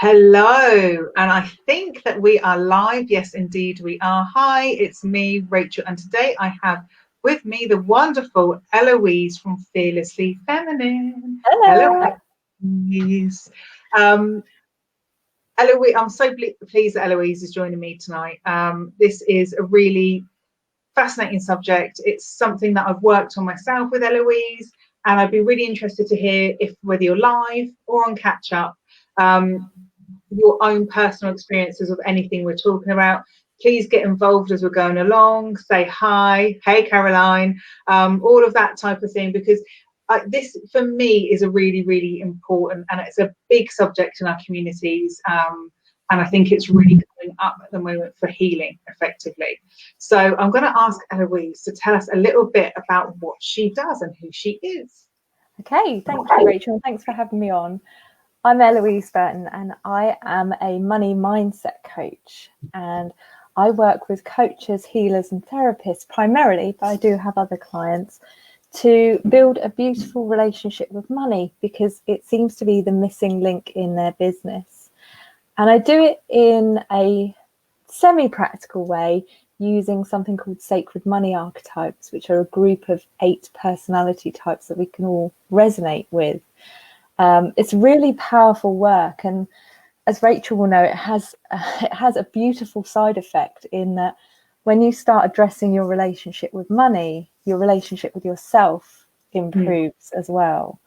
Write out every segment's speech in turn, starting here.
Hello, and I think that we are live. Yes, indeed, we are. Hi, it's me, Rachel, and today I have with me the wonderful Eloise from Fearlessly Feminine. Hello. Eloise. Um, Eloise, I'm so pleased that Eloise is joining me tonight. This is a really fascinating subject. It's something that I've worked on myself with Eloise, and I'd be really interested to hear if whether you're live or on catch up. Your own personal experiences of anything we're talking about. Please get involved as we're going along. Say hi, hey Caroline, all of that type of thing, because this for me is a really, really important, and it's a big subject in our communities. And I think it's really coming up at the moment for healing effectively. So I'm going to ask Eloise to tell us a little bit about what she does and who she is. Okay, thank you, Rachel. Thanks for having me on. I'm Eloise Burton, and I am a money mindset coach. And I work with coaches, healers, and therapists primarily, but I do have other clients, to build a beautiful relationship with money, because it seems to be the missing link in their business. And I do it in a semi-practical way, using something called sacred money archetypes, which are a group of 8 personality types that we can all resonate with. It's really powerful work, and as Rachel will know, it has a beautiful side effect in that when you start addressing your relationship with money, your relationship with yourself improves as well.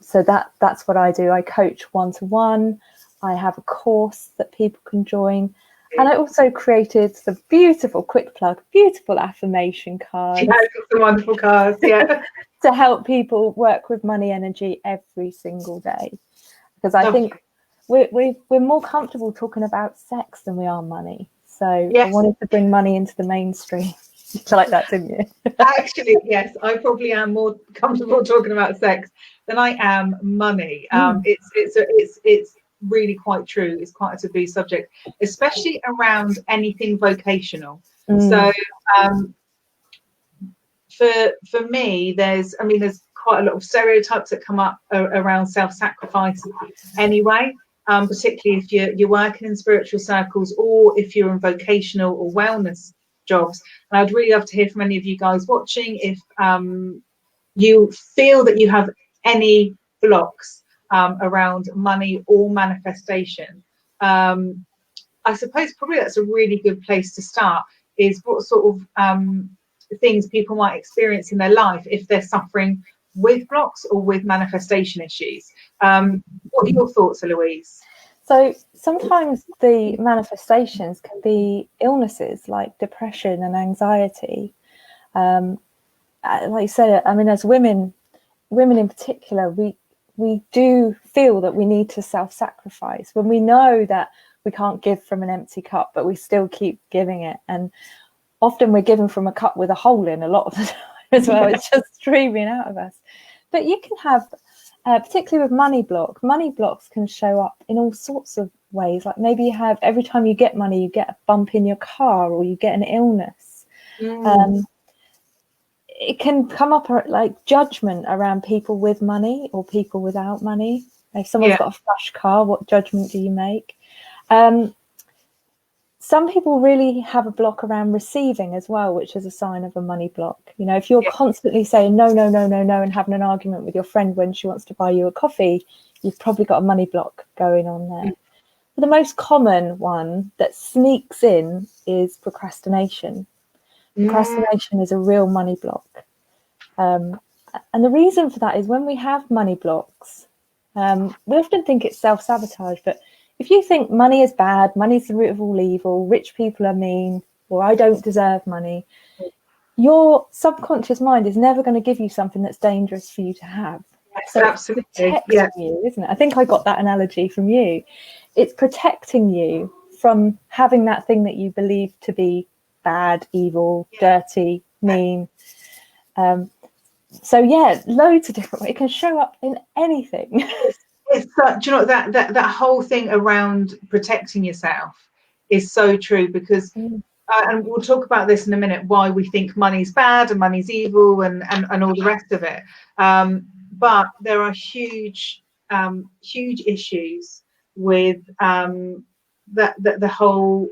So that's what I do. I coach one-to-one. I have a course that people can join. And I also created the beautiful, quick plug, beautiful affirmation cards. She has got some wonderful cards, yeah. To help people work with money energy every single day. Because I think we're more comfortable talking about sex than we are money. So yes. I wanted to bring money into the mainstream. You like that, didn't you? Actually, yes, I probably am more comfortable talking about sex than I am money. It's really quite true. It's quite a taboo subject, especially around anything vocational. So for me, there's quite a lot of stereotypes that come up around self-sacrifice anyway, particularly if you're working in spiritual circles or if you're in vocational or wellness jobs. And I'd really love to hear from any of you guys watching if you feel that you have any blocks around money or manifestation. I suppose probably that's a really good place to start, is what sort of things people might experience in their life if they're suffering with blocks or with manifestation issues. What are your thoughts, Eloise? So sometimes the manifestations can be illnesses like depression and anxiety. Like you said, I mean, as women in particular, we do feel that we need to self-sacrifice when we know that we can't give from an empty cup, but we still keep giving it. And often we're given from a cup with a hole in a lot of the time as well. It's just streaming out of us. But you can have, particularly with money blocks can show up in all sorts of ways. Like maybe you have, every time you get money, you get a bump in your car or you get an illness. It can come up like judgment around people with money or people without money. If someone's got a flash car, what judgment do you make? Some people really have a block around receiving as well, which is a sign of a money block. You know, if you're constantly saying no, and having an argument with your friend when she wants to buy you a coffee, you've probably got a money block going on there. But the most common one that sneaks in is procrastination. Procrastination is a real money block. And the reason for that is when we have money blocks, we often think it's self-sabotage, but if you think money is bad, money's the root of all evil, rich people are mean, or I don't deserve money, your subconscious mind is never going to give you something that's dangerous for you to have. Yes, so absolutely. It's protecting you, isn't it? I think I got that analogy from you. It's protecting you from having that thing that you believe to be bad, evil, dirty, mean. So loads of different ways. It can show up in anything. It's do you know that whole thing around protecting yourself is so true, because and we'll talk about this in a minute, why we think money's bad and money's evil and all the rest of it, but there are huge issues with the whole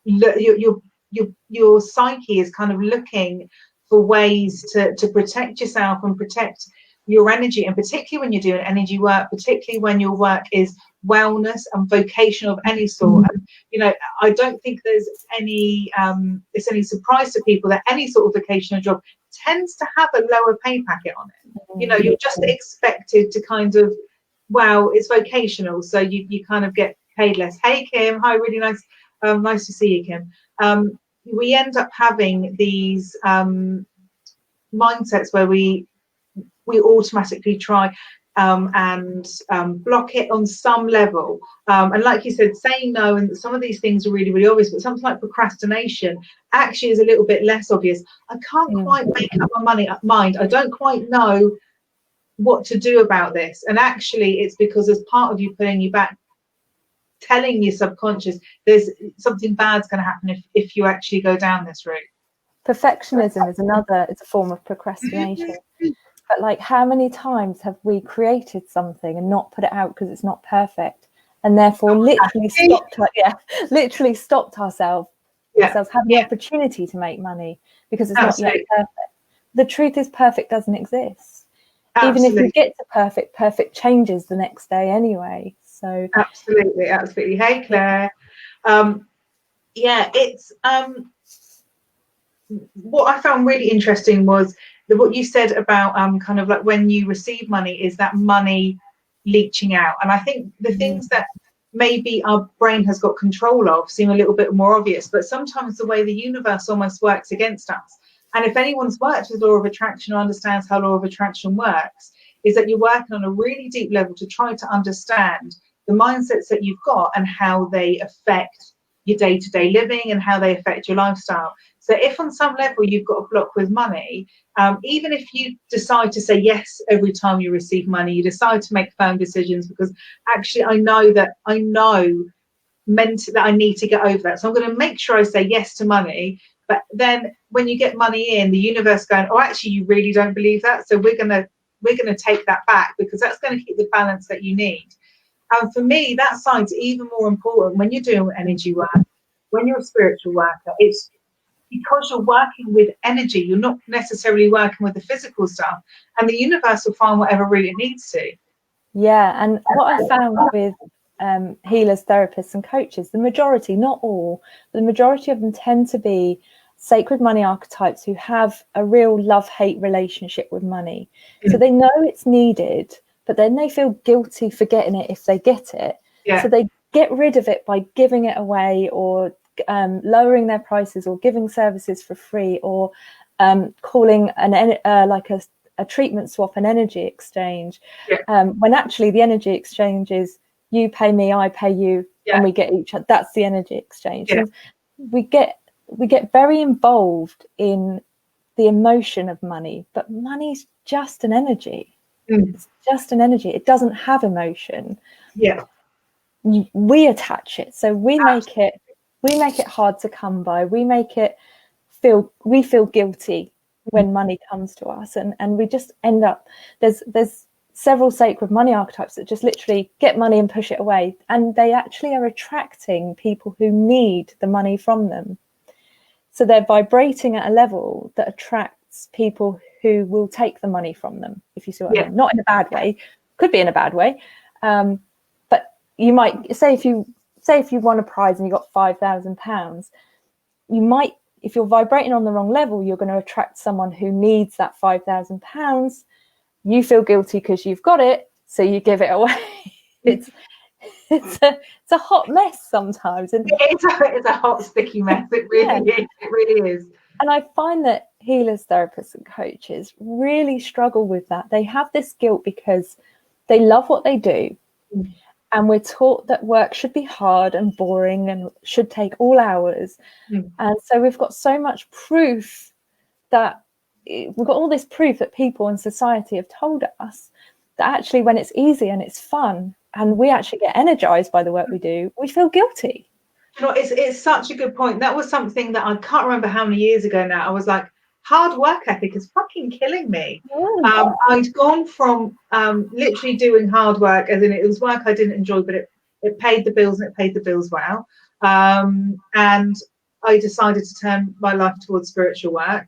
your psyche is kind of looking for ways to protect yourself and protect your energy, and particularly when you're doing energy work, particularly when your work is wellness and vocational of any sort. And, you know, I don't think there's any it's any surprise to people that any sort of vocational job tends to have a lower pay packet on it. You know, you're just expected to kind of, well, it's vocational, so you kind of get paid less. Hey Kim, hi, really nice nice to see you, Kim. We end up having these mindsets where we automatically try and block it on some level, and like you said, saying no, and some of these things are really, really obvious, but something like procrastination actually is a little bit less obvious. I can't quite make up my mind. I don't quite know what to do about this, and actually it's because there's part of you pulling you back, telling your subconscious there's something bad's going to happen if you actually go down this route. Perfectionism is it's a form of procrastination. But like, how many times have we created something and not put it out because it's not perfect, and therefore literally stopped ourselves having the opportunity to make money because it's not yet perfect. The truth is, perfect doesn't exist. Absolutely. Even if you get to perfect changes the next day anyway. So absolutely. Hey Claire. It's what I found really interesting was what you said about kind of like when you receive money, is that money leaching out. And I think the things that maybe our brain has got control of seem a little bit more obvious, but sometimes the way the universe almost works against us. And if anyone's worked with law of attraction or understands how law of attraction works, is that you're working on a really deep level to try to understand the mindsets that you've got and how they affect your day-to-day living and how they affect your lifestyle. So if on some level you've got a block with money, even if you decide to say yes every time you receive money, you decide to make firm decisions because actually I know meant that I need to get over that. So I'm going to make sure I say yes to money. But then when you get money in, the universe going, oh, actually you really don't believe that. So we're going to take that back because that's going to keep the balance that you need. And for me, that side's even more important when you're doing energy work, when you're a spiritual worker. It's because you're working with energy, you're not necessarily working with the physical stuff, and the universe will find whatever route it needs to. Yeah, and what I found with healers, therapists and coaches, the majority, not all, the majority of them tend to be sacred money archetypes who have a real love-hate relationship with money. So they know it's needed, but then they feel guilty for getting it if they get it. So they get rid of it by giving it away, or lowering their prices, or giving services for free, or calling a treatment swap an energy exchange, when actually the energy exchange is you pay me, I pay you, and we get each other. That's the energy exchange. And we get very involved in the emotion of money, but money's just an energy. It's just an energy. It doesn't have emotion. We attach it, so we make it hard to come by. We feel guilty when money comes to us, and we just end up, there's several sacred money archetypes that just literally get money and push it away, and they actually are attracting people who need the money from them. So they're vibrating at a level that attracts people who will take the money from them, if you see what I mean. Not in a bad way, could be in a bad way, but you might say if you won a prize and you got £5,000, you might, if you're vibrating on the wrong level, you're going to attract someone who needs that £5,000. You feel guilty because you've got it, so you give it away. It's a hot mess sometimes, and it's a hot sticky mess. It really is. It really is. And I find that healers, therapists, and coaches really struggle with that. They have this guilt because they love what they do, and we're taught that work should be hard and boring and should take all hours. And so we've got so much proof that we've got all this proof that people in society have told us that actually when it's easy and it's fun and we actually get energized by the work we do, we feel guilty. You know, it's such a good point. That was something that I can't remember how many years ago now. I was like, hard work ethic is fucking killing me. I'd gone from literally doing hard work, as in it was work I didn't enjoy, but it It paid the bills, and it paid the bills well. And I decided to turn my life towards spiritual work.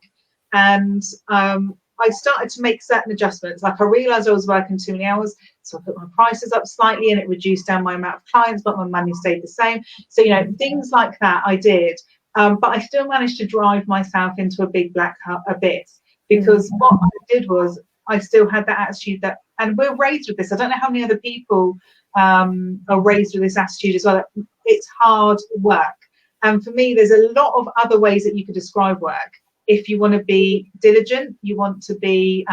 And I started to make certain adjustments. Like, I realized I was working too many hours, so I put my prices up slightly, and it reduced down my amount of clients, but my money stayed the same. So, you know, things like that I did. But I still managed to drive myself into a big black abyss, because what I did was, I still had that attitude that, and we're raised with this. I don't know how many other people are raised with this attitude as well. It's hard work. And for me, there's a lot of other ways that you could describe work. If you want to be diligent, you want to be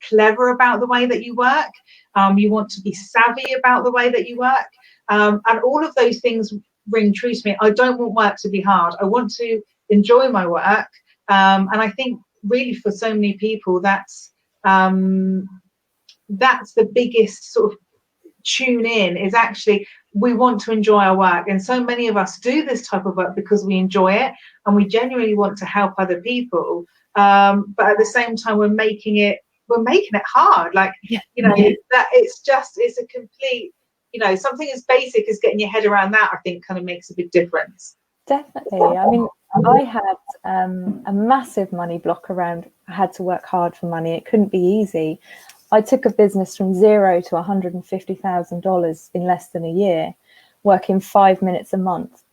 clever about the way that you work, you want to be savvy about the way that you work, and all of those things ring true to me. I don't want work to be hard. I want to enjoy my work, and I think really for so many people, that's the biggest sort of tune in, is actually we want to enjoy our work. And so many of us do this type of work because we enjoy it, and we genuinely want to help other people, but at the same time we're making it hard. Like, you know, that it's a complete, you know, something as basic as getting your head around that, I think, kind of makes a big difference. Definitely. I mean, I had a massive money block around, I had to work hard for money. It couldn't be easy. I took a business from $0 to $150,000 in less than a year, working 5 minutes a month.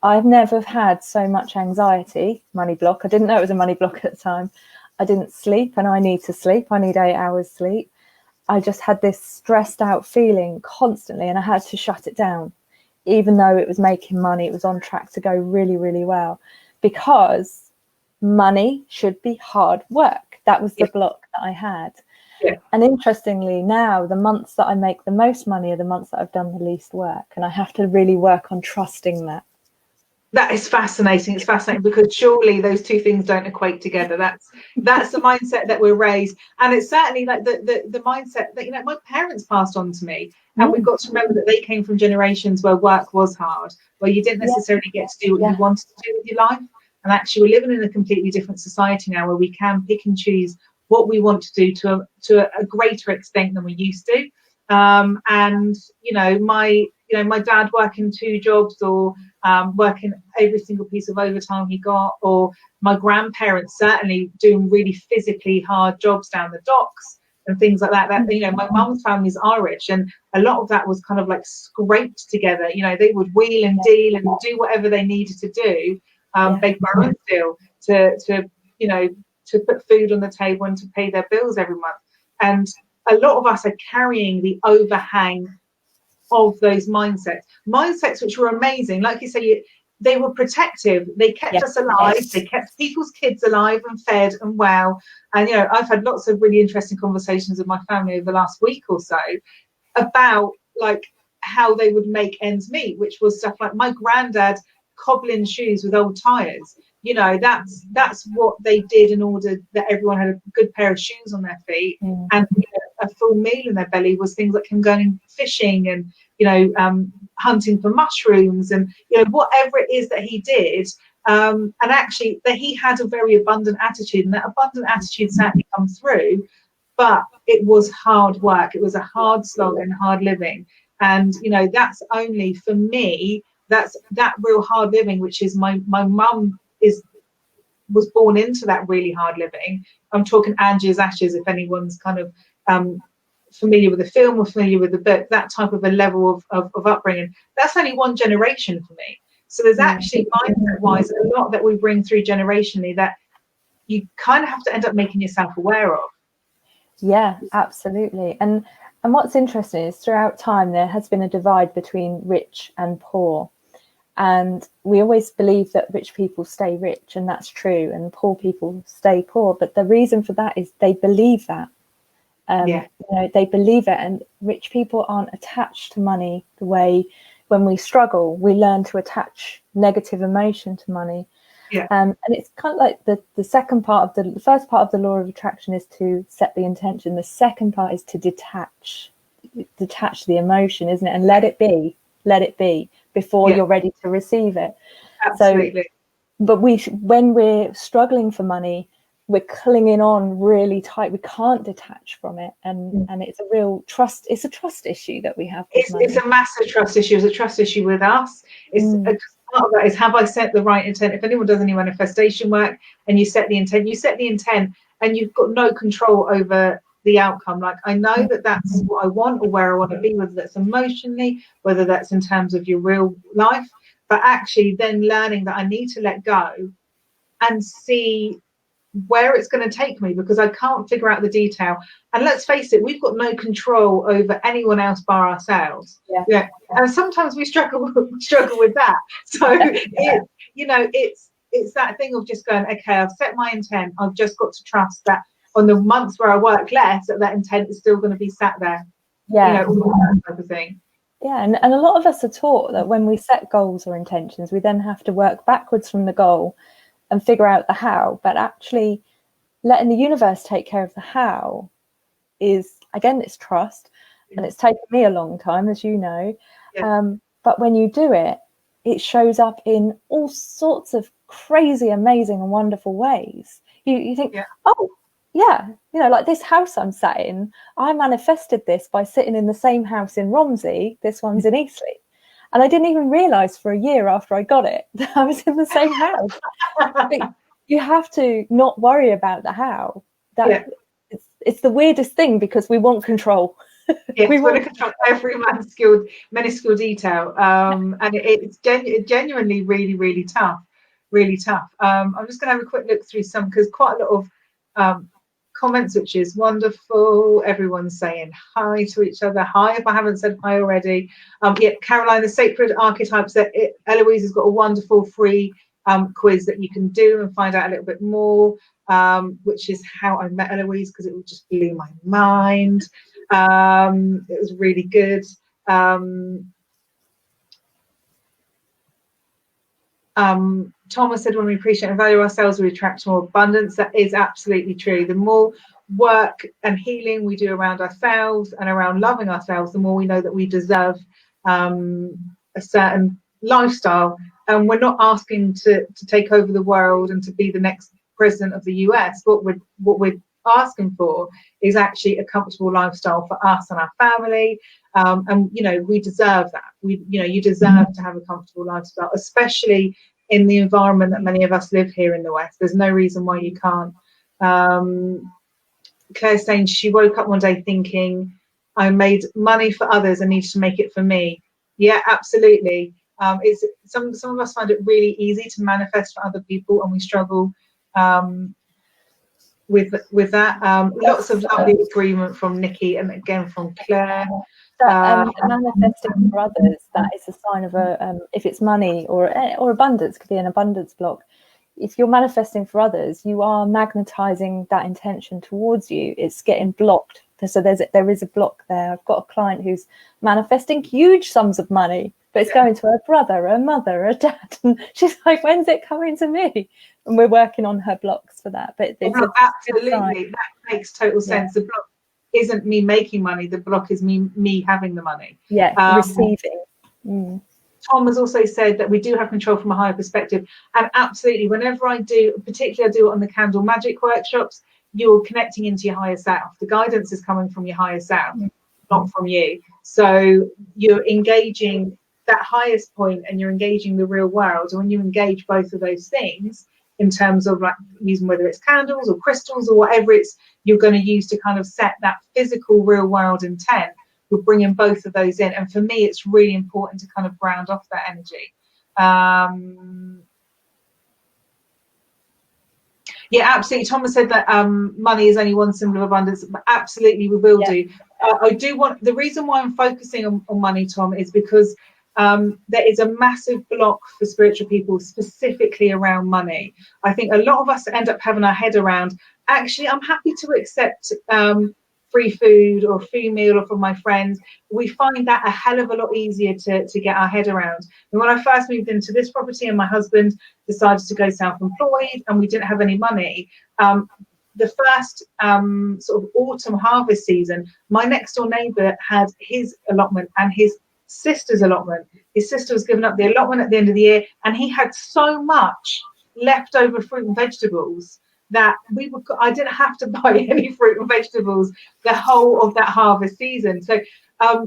I've never had so much anxiety, money block. I didn't know it was a money block at the time. I didn't sleep, and I need to sleep. I need 8 hours sleep. I just had this stressed out feeling constantly, and I had to shut it down. Even though it was making money, it was on track to go really, really well, because money should be hard work. That was the block that I had. Yeah. And interestingly, now the months that I make the most money are the months that I've done the least work, and I have to really work on trusting that. That is fascinating. It's fascinating, because surely those two things don't equate together. That's the mindset that we're raised, and it's certainly like the mindset that, you know, my parents passed on to me, and we've got to remember that they came from generations where work was hard, where you didn't necessarily get to do what you wanted to do with your life. And actually, we're living in a completely different society now, where we can pick and choose what we want to do to a greater extent than we used to. And you know, my dad working 2 jobs, or working every single piece of overtime he got, or my grandparents certainly doing really physically hard jobs down the docks and things like that. That, you know, my mum's family's Irish, and a lot of that was kind of like scraped together. You know, they would wheel and deal and do whatever they needed to do, beg, borrow, and steal, to you know, to put food on the table and to pay their bills every month. And a lot of us are carrying the overhang of those mindsets which were amazing. Like you say, they were protective. They kept us alive. They kept people's kids alive and fed and well. And, you know, I've had lots of really interesting conversations with my family over the last week or so about like how they would make ends meet, which was stuff like my granddad cobbling shoes with old tires. You know, that's what they did in order that everyone had a good pair of shoes on their feet, and, you know, a full meal in their belly was things like him going fishing and, you know, hunting for mushrooms, and, you know, whatever it is that he did. And actually, that he had a very abundant attitude, and that abundant attitude certainly comes through. But it was hard work. It was a hard slog and hard living. And, you know, that's only for me. That's that real hard living, which is my mum was born into that really hard living. I'm talking Angie's Ashes, if anyone's kind of familiar with the film or familiar with the book, that type of a level of upbringing. That's only one generation for me. So there's actually, mindset-wise, a lot that we bring through generationally that you kind of have to end up making yourself aware of. Yeah, absolutely. And what's interesting is throughout time there has been a divide between rich and poor. And we always believe that rich people stay rich, and that's true, and poor people stay poor. But the reason for that is they believe that. You know, they believe it, and rich people aren't attached to money the way when we struggle, we learn to attach negative emotion to money. And it's kind of like the second part of the first part of the law of attraction is to set the intention. The second part is to detach the emotion, isn't it? And let it be before you're ready to receive it. Absolutely. So, but when we're struggling for money, we're clinging on really tight. We can't detach from it, and it's a real trust. It's a trust issue that we have. It's a massive trust issue. It's a trust issue with us. It's part of that is, have I set the right intent? If anyone does any manifestation work and you set the intent, and you've got no control over the outcome. Like, I know that that's what I want or where I want to be, whether that's emotionally, whether that's in terms of your real life, but actually then learning that I need to let go and see where it's going to take me, because I can't figure out the detail. And let's face it, we've got no control over anyone else bar ourselves. Yeah. And sometimes we struggle with that. So it's that thing of just going, okay, I've set my intent. I've just got to trust that on the months where I work less, that intent is still going to be sat there. Yeah. All that type of thing. Yeah, and a lot of us are taught that when we set goals or intentions, we then have to work backwards from the goal and figure out the how. But actually letting the universe take care of the how is, again, it's trust. And it's taken me a long time, as you know. But when you do it, it shows up in all sorts of crazy, amazing and wonderful ways. You think, oh, yeah, like this house I'm sat in, I manifested this by sitting in the same house in Romsey. This one's in Eastleigh. And I didn't even realise for a year after I got it that I was in the same house. But you have to not worry about the how. It's the weirdest thing, because we want control. Yes, we want to control every minuscule detail. And it's genuinely really, really tough. Really tough. I'm just going to have a quick look through some, because quite a lot of comments, which is wonderful. Everyone's saying hi to each other. Hi, if I haven't said hi already. Caroline, the sacred archetypes, that Eloise has got a wonderful free quiz that you can do and find out a little bit more, which is how I met Eloise, because it just blew my mind. It was really good. Thomas said, when we appreciate and value ourselves, we attract more abundance. That is absolutely true. The more work and healing we do around ourselves and around loving ourselves, the more we know that we deserve a certain lifestyle. And we're not asking to take over the world and to be the next president of the US. What we're asking for is actually a comfortable lifestyle for us and our family. And we deserve that. You deserve to have a comfortable lifestyle, especially in the environment that many of us live here in the West. There's no reason why you can't. Claire's saying she woke up one day thinking, I made money for others, I needed to make it for me. Yeah, absolutely. It's some of us find it really easy to manifest for other people, and we struggle with that. Lots of lovely agreement from Nikki, and again from Claire. Manifesting for others, that is a sign of if it's money or abundance, could be an abundance block. If you're manifesting for others, you are magnetizing that intention towards you. It's getting blocked. So there is a block there. I've got a client who's manifesting huge sums of money, but it's going to her brother, her mother, her dad, and she's like, when's it coming to me? And we're working on her blocks for that. But absolutely, that makes total sense. The block isn't me making money, the block is me having the money. Receiving. Tom has also said that we do have control from a higher perspective, and absolutely, whenever I do, particularly I do it on the candle magic workshops, you're connecting into your higher self. The guidance is coming from your higher self, not from you. So you're engaging that highest point, and you're engaging the real world. And when you engage both of those things, in terms of like using, whether it's candles or crystals or whatever it's you're going to use to kind of set that physical real world intent, you're bringing both of those in. And for me, it's really important to kind of ground off that energy. Yeah, absolutely. Thomas said that money is only one symbol of abundance, but absolutely we will do. I do want, the reason why I'm focusing on money, Tom, is because there is a massive block for spiritual people specifically around money. I think a lot of us end up having our head around, actually, I'm happy to accept free food or free meal or from my friends. We find that a hell of a lot easier to get our head around. And when I first moved into this property and my husband decided to go self-employed and we didn't have any money, the first sort of autumn harvest season, my next door neighbour had his allotment and his sister's allotment. His sister was giving up the allotment at the end of the year, and he had so much leftover fruit and vegetables that I didn't have to buy any fruit and vegetables the whole of that harvest season. So I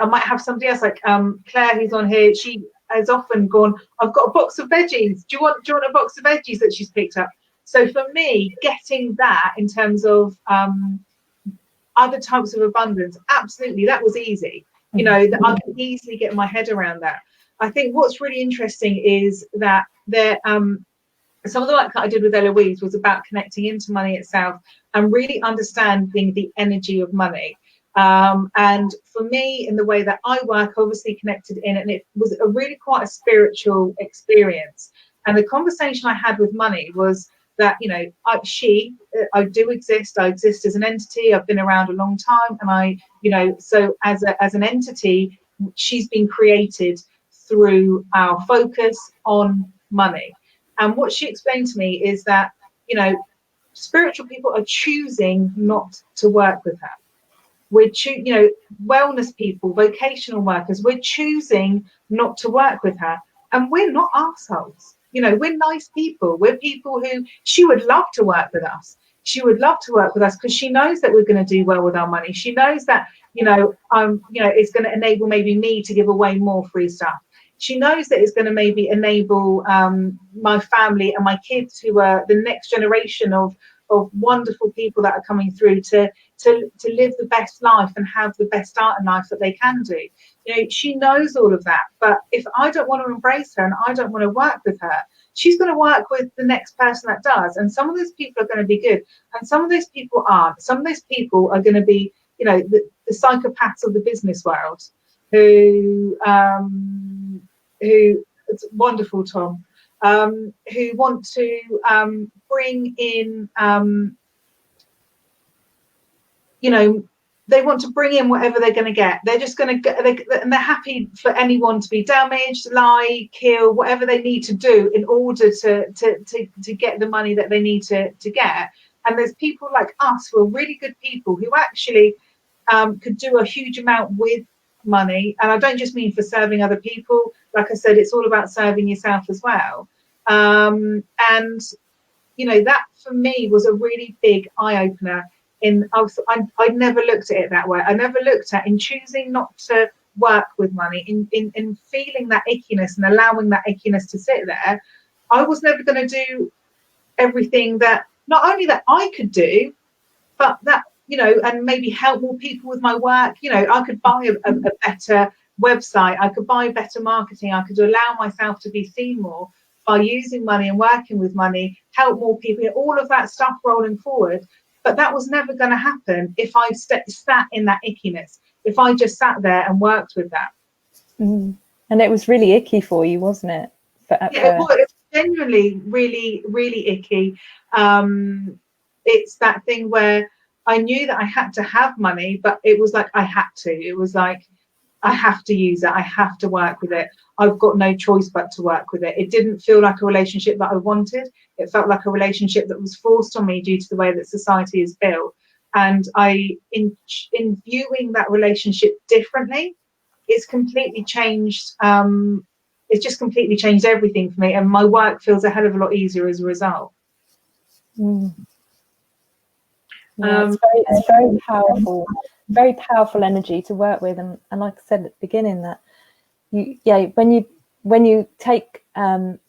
might have somebody else like Claire, who's on here. She has often gone, I've got a box of veggies. Do you want a box of veggies that she's picked up? So for me, getting that in terms of other types of abundance, absolutely, that was easy. That I can easily get my head around that. I think what's really interesting is that some of the work that I did with Eloise was about connecting into money itself and really understanding the energy of money. And for me, in the way that I work, obviously connected in, and it was a really quite a spiritual experience. And the conversation I had with money was that, I do exist. I exist as an entity. I've been around a long time, and so as an entity, she's been created through our focus on money. And what she explained to me is that, spiritual people are choosing not to work with her. We're wellness people, vocational workers, we're choosing not to work with her. And we're not assholes. We're nice people. We're people who she would love to work with us. She would love to work with us because she knows that we're going to do well with our money. She knows that, it's going to enable maybe me to give away more free stuff. She knows that it's going to maybe enable my family and my kids, who are the next generation of wonderful people that are coming through, to live the best life and have the best start in life that they can do. She knows all of that. But if I don't want to embrace her and I don't want to work with her, she's going to work with the next person that does. And some of those people are going to be good, and some of those people aren't. Some of those people are going to be, the psychopaths of the business world, who it's wonderful, Tom, who want to bring in, they want to bring in whatever they're going to get. They're just going to get, and they're happy for anyone to be damaged, lie, kill, whatever they need to do in order to get the money that they need to get. And there's people like us who are really good people who actually could do a huge amount with money. And I don't just mean for serving other people. Like I said, it's all about serving yourself as well. And that for me was a really big eye-opener. I never looked at it that way. I never looked at, in choosing not to work with money, in feeling that ickiness and allowing that ickiness to sit there, I was never going to do everything that, not only that I could do, but that, and maybe help more people with my work. I could buy a better website. I could buy better marketing. I could allow myself to be seen more by using money and working with money, help more people, all of that stuff rolling forward. But that was never going to happen if I sat in that ickiness, if I just sat there and worked with that. And it was really icky for you, wasn't it? It was genuinely really, really icky. It's that thing where I knew that I had to have money, but it was like I had to. It was like, I have to use it. I have to work with it. I've got no choice but to work with it. It didn't feel like a relationship that I wanted. It felt like a relationship that was forced on me due to the way that society is built. And in viewing that relationship differently, it's completely changed. It's just completely changed everything for me. And my work feels a hell of a lot easier as a result. Yeah, it's very powerful energy to work with, and like I said at the beginning, that when you take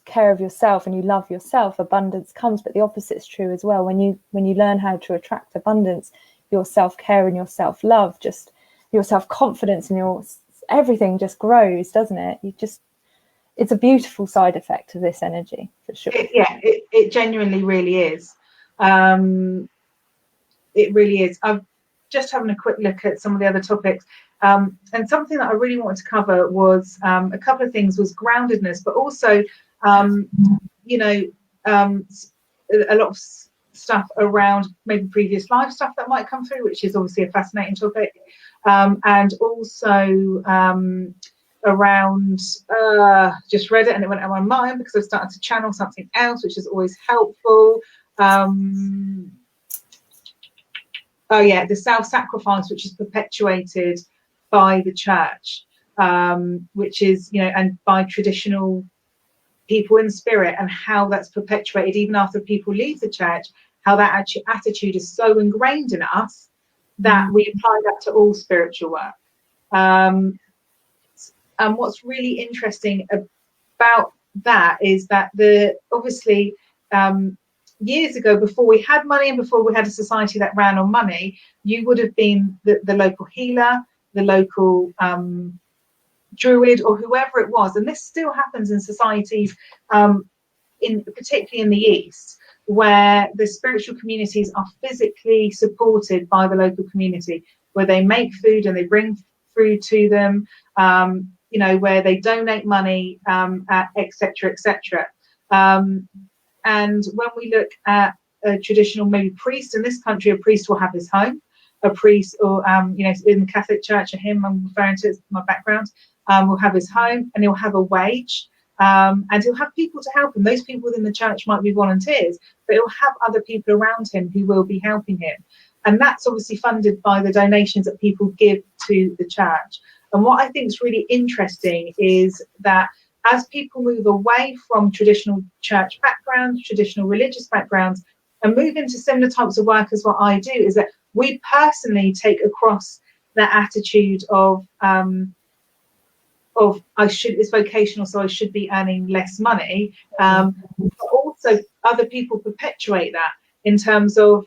care of yourself and you love yourself, abundance comes. But the opposite is true as well. When you learn how to attract abundance, your self-care and your self-love, just your self-confidence and your everything just grows, doesn't it? It's a beautiful side effect of this energy, for sure. It genuinely really is. It really is. I'm just having a quick look at some of the other topics. And something that I really wanted to cover was a couple of things, was groundedness, but also, a lot of stuff around maybe previous life stuff that might come through, which is obviously a fascinating topic. And also around, just read it and it went out of my mind because I've started to channel something else, which is always helpful. The self-sacrifice, which is perpetuated by the church, which is, and by traditional people in spirit, and how that's perpetuated even after people leave the church, how that attitude is so ingrained in us that we apply that to all spiritual work. And what's really interesting about that is that obviously years ago, before we had money and before we had a society that ran on money, you would have been the local healer, the local druid, or whoever it was. And this still happens in societies, particularly in the East, where the spiritual communities are physically supported by the local community, where they make food and they bring food to them, where they donate money, etc., etc. And when we look at a traditional maybe priest in this country, a priest will have his home, a priest, or in the Catholic Church, a hymn I'm referring to, it's my background, will have his home, and he'll have a wage, and he'll have people to help him. Those people within the church might be volunteers, but he'll have other people around him who will be helping him. And that's obviously funded by the donations that people give to the church. And what I think is really interesting is that as people move away from traditional church backgrounds, traditional religious backgrounds, and move into similar types of work as what I do, is that we personally take across that attitude of it's vocational, so I should be earning less money. But also other people perpetuate that in terms of,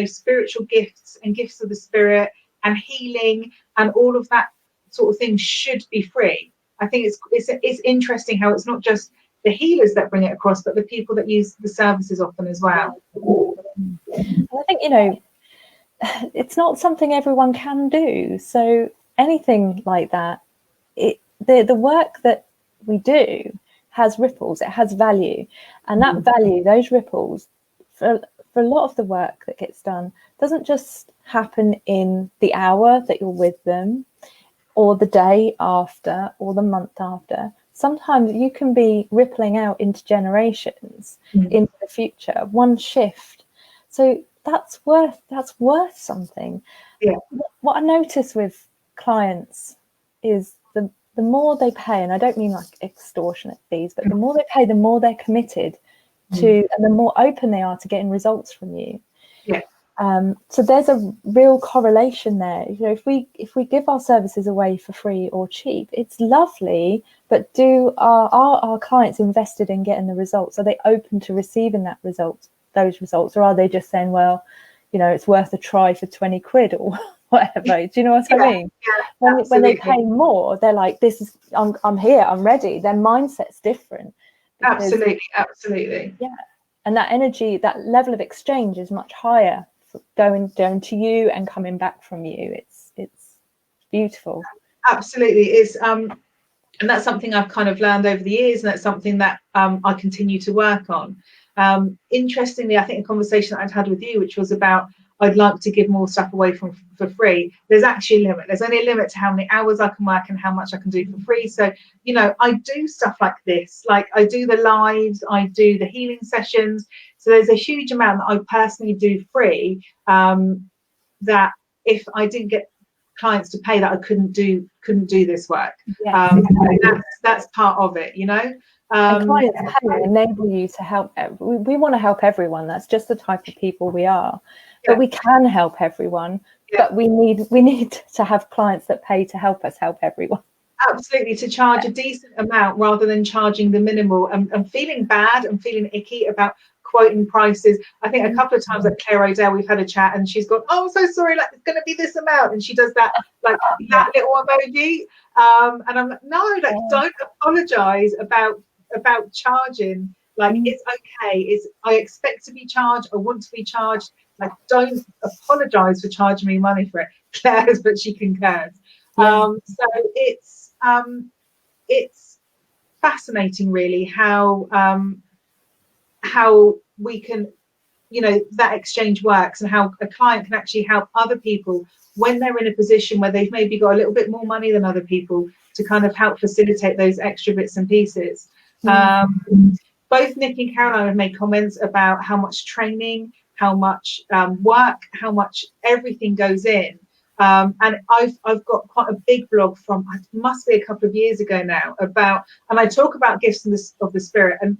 spiritual gifts and gifts of the spirit and healing and all of that sort of thing should be free. I think it's interesting how it's not just the healers that bring it across, but the people that use the services often as well. I think, it's not something everyone can do. So anything like that, the work that we do has ripples, it has value. And that value, those ripples, for a lot of the work that gets done, doesn't just happen in the hour that you're with them, or the day after, or the month after. Sometimes you can be rippling out into generations, into the future, one shift. So that's worth something. Yeah. What I notice with clients is the more they pay, and I don't mean like extortionate fees, but the more they pay, the more they're committed to, and the more open they are to getting results from you. Yeah. So there's a real correlation there. If we give our services away for free or cheap, it's lovely, but are our clients invested in getting the results? Are they open to receiving those results, or are they just saying, well, it's worth a try for 20 quid or whatever? Do you know what I mean? Yeah, when they pay more, they're like, I'm here, I'm ready. Their mindset's different. Absolutely. Yeah. And that energy, that level of exchange is much higher, going to you and coming back from you. It's beautiful. Absolutely. It's and that's something I've kind of learned over the years, and that's something that I continue to work on. Interestingly, I think a conversation that I'd had with you, which was about I'd like to give more stuff away for free. There's actually a limit. There's only a limit to how many hours I can work and how much I can do for free. So, I do stuff like this. Like I do the lives, I do the healing sessions. So there's a huge amount that I personally do free, that if I didn't get clients to pay, that I couldn't do this work. Yes. That's part of it, And clients pay enable you to help. We want to help everyone. That's just the type of people we are. But we can help everyone. But we need to have clients that pay to help us help everyone. Absolutely, to charge a decent amount rather than charging the minimal, and feeling bad and feeling icky about quoting prices. I think a couple of times at Claire O'Dell we've had a chat, and she's gone, "Oh, I'm so sorry, like it's going to be this amount," and she does that that little emoji, and I'm like, no, don't apologize about charging. Like it's okay. I expect to be charged. I want to be charged. Like, don't apologize for charging me money for it. Claire's, but she concurs. So it's fascinating, really, how we can, that exchange works, and how a client can actually help other people when they're in a position where they've maybe got a little bit more money than other people, to kind of help facilitate those extra bits and pieces. Both Nick and Caroline have made comments about how much training, how much work, how much everything goes in. And I've got quite a big blog from, it must be a couple of years ago now, about, and I talk about gifts of the Spirit. And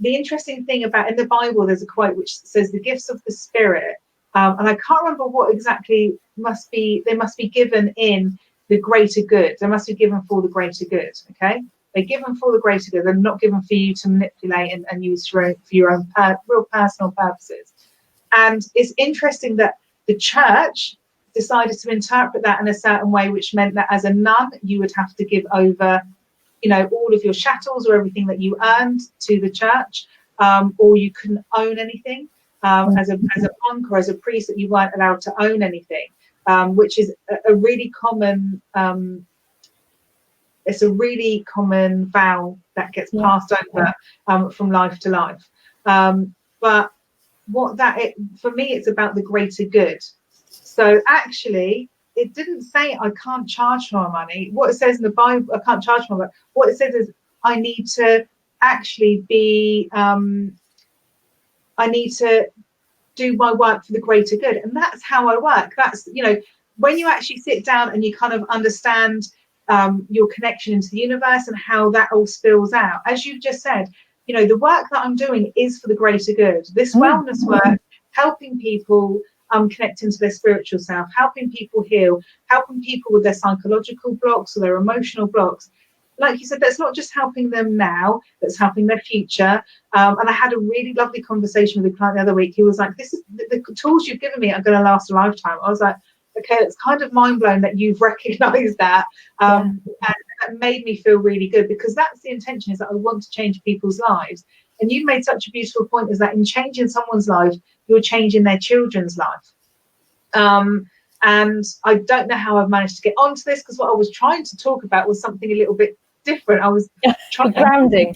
the interesting thing about, in the Bible, there's a quote which says the gifts of the Spirit, and I can't remember what exactly they must be given in the greater good. They must be given for the greater good. Okay, they're given for the greater good. They're not given for you to manipulate and use for your own real personal purposes. And it's interesting that the church decided to interpret that in a certain way, which meant that as a nun, you would have to give over, all of your chattels or everything that you earned to the church, or you couldn't own anything. As a monk or as a priest, that you weren't allowed to own anything, which is a really common. It's a really common vow that gets passed over from life to life. But for me, it's about the greater good. So actually, it didn't say I can't charge more money. What it says in the Bible, I can't charge more. But what it says is I need to actually be. I need to do my work for the greater good, and that's how I work. That's when you actually sit down and you kind of understand your connection into the universe and how that all spills out. As you've just said, the work that I'm doing is for the greater good. This wellness work, helping people connect into their spiritual self, helping people heal, helping people with their psychological blocks or their emotional blocks. Like you said, that's not just helping them now, that's helping their future. And I had a really lovely conversation with a client the other week. He was like, this is the tools you've given me are going to last a lifetime. I was like, okay, it's kind of mind blowing that you've recognized that. And that made me feel really good, because that's the intention, is that I want to change people's lives. And you made such a beautiful point, is that in changing someone's life, you're changing their children's life. And I don't know how I've managed to get onto this, because what I was trying to talk about was something a little bit different. I was trying grounding.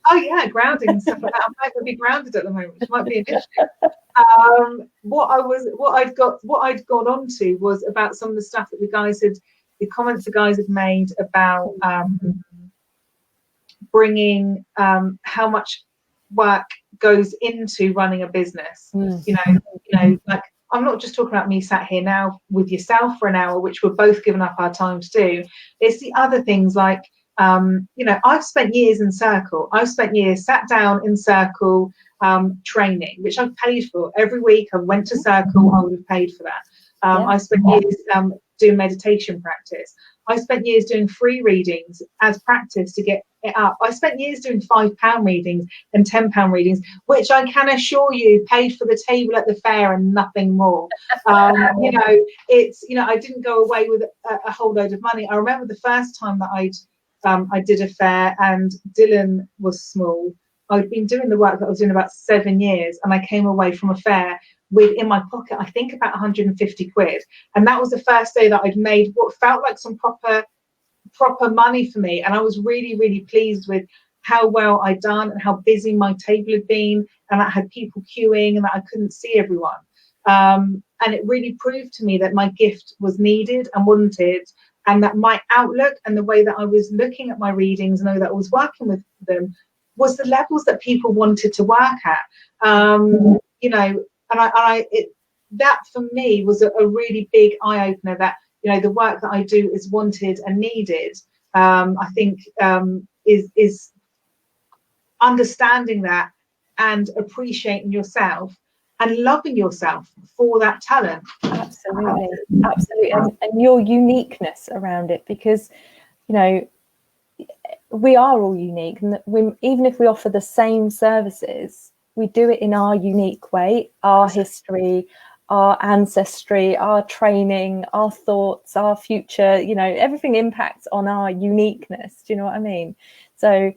Oh yeah, grounding and stuff like that. I might not be grounded at the moment, which might be an issue. What I'd gone on to was about some of the stuff that the comments the guys had made about bringing how much work goes into running a business. Like, I'm not just talking about me sat here now with yourself for an hour, which we're both giving up our time to do. It's the other things like, I've spent years in Circle. I've spent years sat down in Circle training, which I've paid for. Every week I went to Circle, I would have paid for that. I spent years doing meditation practice. I spent years doing free readings as practice to get it up. I spent years doing £5 readings and £10 readings, which I can assure you paid for the table at the fair and nothing more. I didn't go away with a whole load of money. I remember the first time that I did a fair, and Dylan was small. I'd been doing the work that I was doing about 7 years, and I came away from a fair with in my pocket, I think, about 150 quid. And that was the first day that I'd made what felt like some proper money for me. And I was really, really pleased with how well I'd done and how busy my table had been, and I had people queuing and that I couldn't see everyone. And it really proved to me that my gift was needed and wanted, and that my outlook and the way that I was looking at my readings and the way that I was working with them was the levels that people wanted to work at. That for me was a really big eye opener, that the work that I do is wanted and needed. I think is understanding that and appreciating yourself and loving yourself for that talent. Absolutely. And your uniqueness around it, because we are all unique, and even if we offer the same services, we do it in our unique way, our history, our ancestry, our training, our thoughts, our future, everything impacts on our uniqueness. Do you know what I mean? So,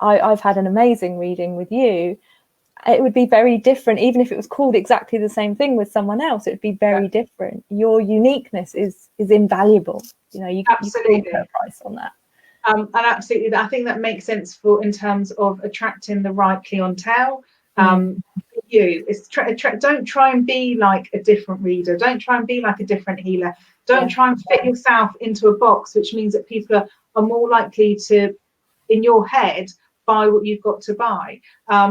I've had an amazing reading with you. It would be very different, even if it was called exactly the same thing with someone else. It would be very different. Your uniqueness is invaluable. You can't put a price on that. And absolutely, I think that makes sense in terms of attracting the right clientele. Don't try and be like a different reader. Don't try and be like a different healer. Don't try and fit yourself into a box, which means that people are more likely to, in your head, buy what you've got to buy,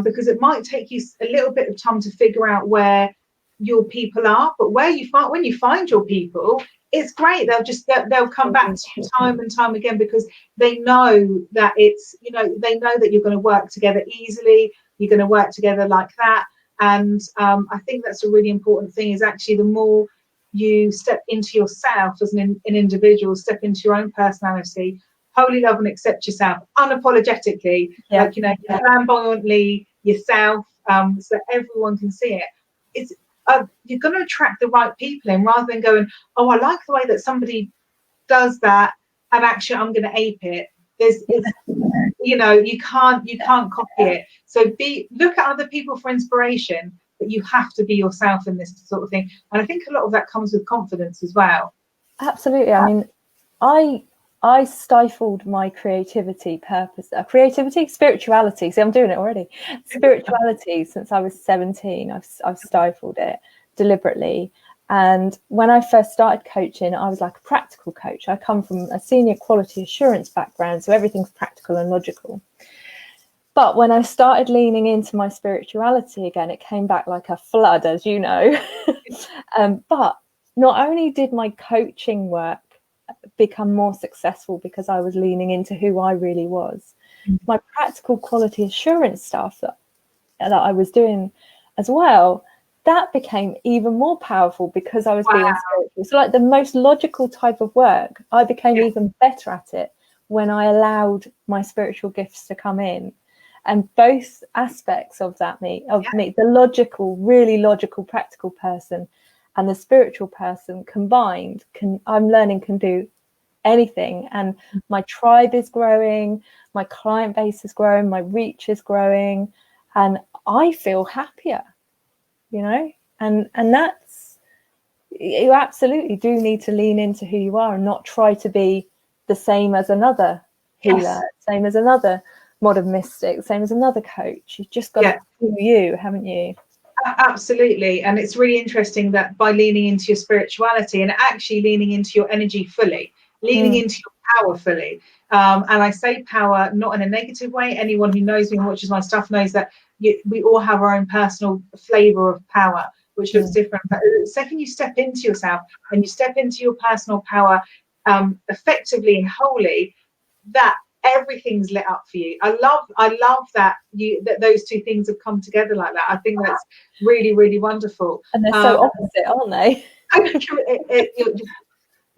because it might take you a little bit of time to figure out where your people are, but when you find your people, it's great. They'll come back to you time and time again, because they know that they know that you're going to work together easily. You're going to work together like that. And I think that's a really important thing, is actually the more you step into yourself as an individual, step into your own personality, wholly love and accept yourself unapologetically, flamboyantly yourself, so everyone can see it. It's you're going to attract the right people in, rather than going, oh, I like the way that somebody does that, and actually I'm going to ape it. You can't copy it. So look at other people for inspiration, but you have to be yourself in this sort of thing. And I think a lot of that comes with confidence as well. Absolutely. I mean, I stifled my creativity, spirituality. See, I'm doing it already. Spirituality since I was 17. I've stifled it deliberately. And when I first started coaching, I was like a practical coach. I come from a senior quality assurance background, so everything's practical and logical. But when I started leaning into my spirituality again, it came back like a flood, as you know. But not only did my coaching work become more successful because I was leaning into who I really was, my practical quality assurance stuff that I was doing as well, that became even more powerful because I was being spiritual. So like the most logical type of work, I became even better at it when I allowed my spiritual gifts to come in. And both aspects of me, the logical, really logical, practical person and the spiritual person combined, I'm learning can do anything. And my tribe is growing, my client base is growing, my reach is growing, and I feel happier, and that's, you absolutely do need to lean into who you are and not try to be the same as another healer, same as another modern mystic, same as another coach. You've just got to do you, haven't you? Absolutely. And it's really interesting that by leaning into your spirituality and actually leaning into your energy fully, leaning into your power fully, and I say power not in a negative way. Anyone who knows me and watches my stuff knows that we all have our own personal flavor of power, which looks different. But the second you step into yourself and you step into your personal power effectively and wholly, that everything's lit up for you. I love that those two things have come together like that. I think that's really, really wonderful. And they're so opposite, aren't they?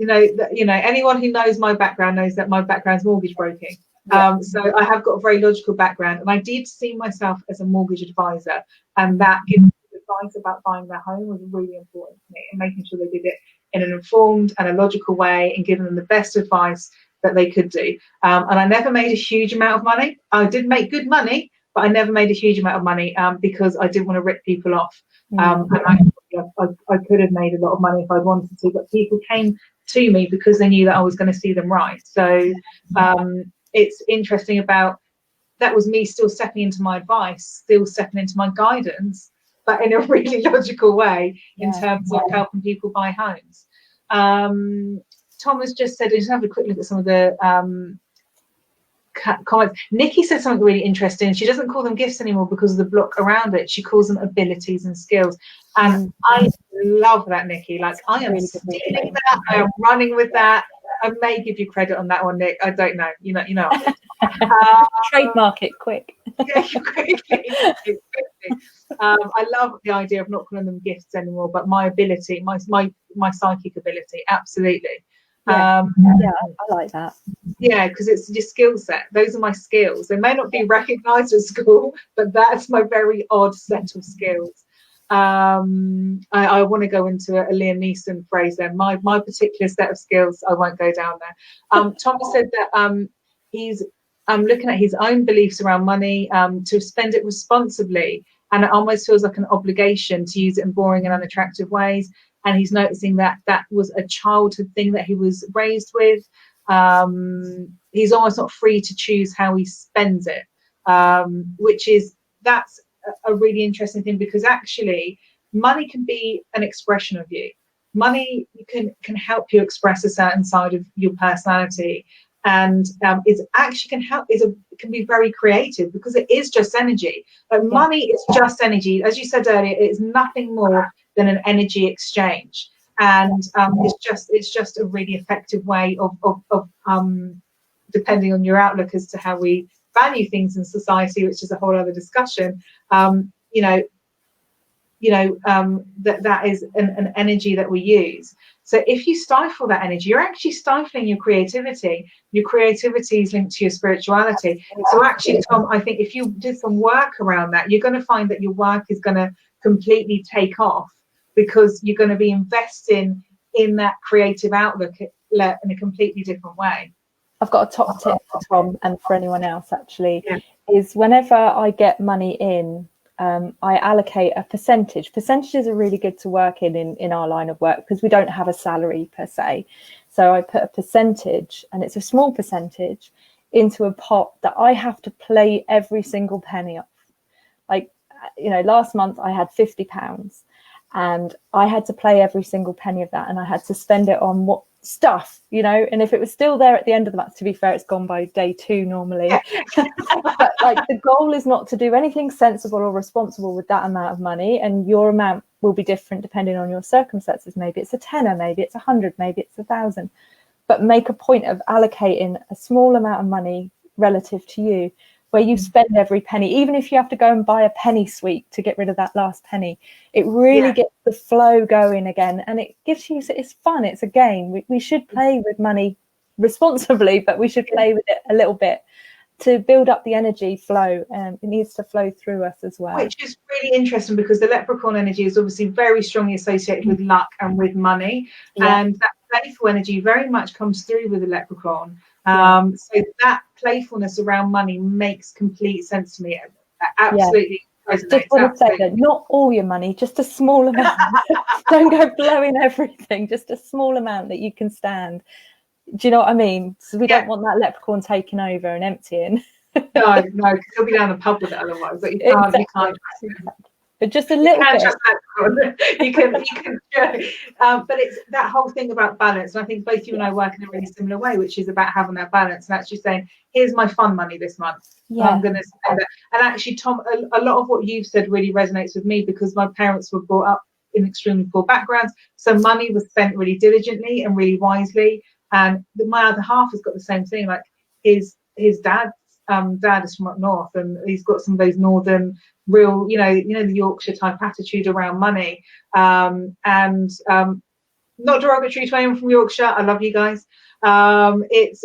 Anyone who knows my background knows that my background's mortgage broking. So I have got a very logical background, and I did see myself as a mortgage advisor, and that giving advice about buying their home was really important to me, and making sure they did it in an informed and a logical way, and giving them the best advice that they could do. And I never made a huge amount of money. I did make good money, but I never made a huge amount of money because I didn't want to rip people off. And I could have made a lot of money if I wanted to, but people came to me because they knew that I was going to see them right. So it's interesting about that was me still stepping into my advice, still stepping into my guidance, but in a really logical way in terms of helping people buy homes. Thomas just said, just have a quick look at some of the comments. Nikki said something really interesting. She doesn't call them gifts anymore because of the block around it. She calls them abilities and skills. And I love that, Nikki. Like, I am stealing that. I am running with that. I may give you credit on that one, Nick. I don't know. You know. Trademark it quick. Yeah, quickly. I love the idea of not calling them gifts anymore, but my ability, my psychic ability. Absolutely. I like that. Yeah, because it's your skill set. Those are my skills. They may not be recognized at school, but that's my very odd set of skills. I want to go into a Liam Neeson phrase then. My particular set of skills, I won't go down there. Thomas said that he's looking at his own beliefs around money, to spend it responsibly, and it almost feels like an obligation to use it in boring and unattractive ways. And he's noticing that was a childhood thing that he was raised with. He's almost not free to choose how he spends it, that's a really interesting thing, because actually money can be an expression of you. Money can help you express a certain side of your personality, and it actually can be very creative, because it is just energy. But money is just energy. As you said earlier, it's nothing more than an energy exchange. And it's just a really effective way of depending on your outlook as to how we value things in society, which is a whole other discussion. That is an energy that we use. So if you stifle that energy, you're actually stifling your creativity. Your creativity is linked to your spirituality. So actually, Tom, I think if you did some work around that, you're going to find that your work is going to completely take off, because you're going to be investing in that creative outlook in a completely different way. I've got a top tip for Tom and for anyone else, actually, is whenever I get money in, I allocate a percentage. Percentages are really good to work in our line of work, because we don't have a salary per se. So I put a percentage, and it's a small percentage, into a pot that I have to play every single penny off. Like, last month I had £50 and I had to play every single penny of that, and I had to spend it on what stuff, and if it was still there at the end of the month, to be fair, it's gone by day 2 normally. But like, the goal is not to do anything sensible or responsible with that amount of money, and your amount will be different depending on your circumstances. Maybe it's a tenner, maybe it's 100, maybe it's 1,000, but make a point of allocating a small amount of money relative to you, where you spend every penny, even if you have to go and buy a penny sweep to get rid of that last penny. It really gets the flow going again, and it gives you, it's fun, it's a game. We should play with money responsibly, but we should play with it a little bit to build up the energy flow. It needs to flow through us as well. Which is really interesting, because the leprechaun energy is obviously very strongly associated with luck and with money, and that playful energy very much comes through with the leprechaun. So that playfulness around money makes complete sense to me. Absolutely resonates. Just want to say that not all your money, just a small amount. Don't go blowing everything, just a small amount that you can stand. Do you know what I mean? So we don't want that leprechaun taking over and emptying. No, because he'll be down the pub with it otherwise. But you can't. But just a little bit. You can, but it's that whole thing about balance. And I think both you and I work in a really similar way, which is about having that balance and actually saying, here's my fun money this month. I'm going to spend it. And actually, Tom, a lot of what you've said really resonates with me, because my parents were brought up in extremely poor backgrounds. So money was spent really diligently and really wisely. And my other half has got the same thing. Like his dad is from up north, and he's got some of those northern real, the Yorkshire type attitude around money, and not derogatory to anyone from Yorkshire. I love you guys. It's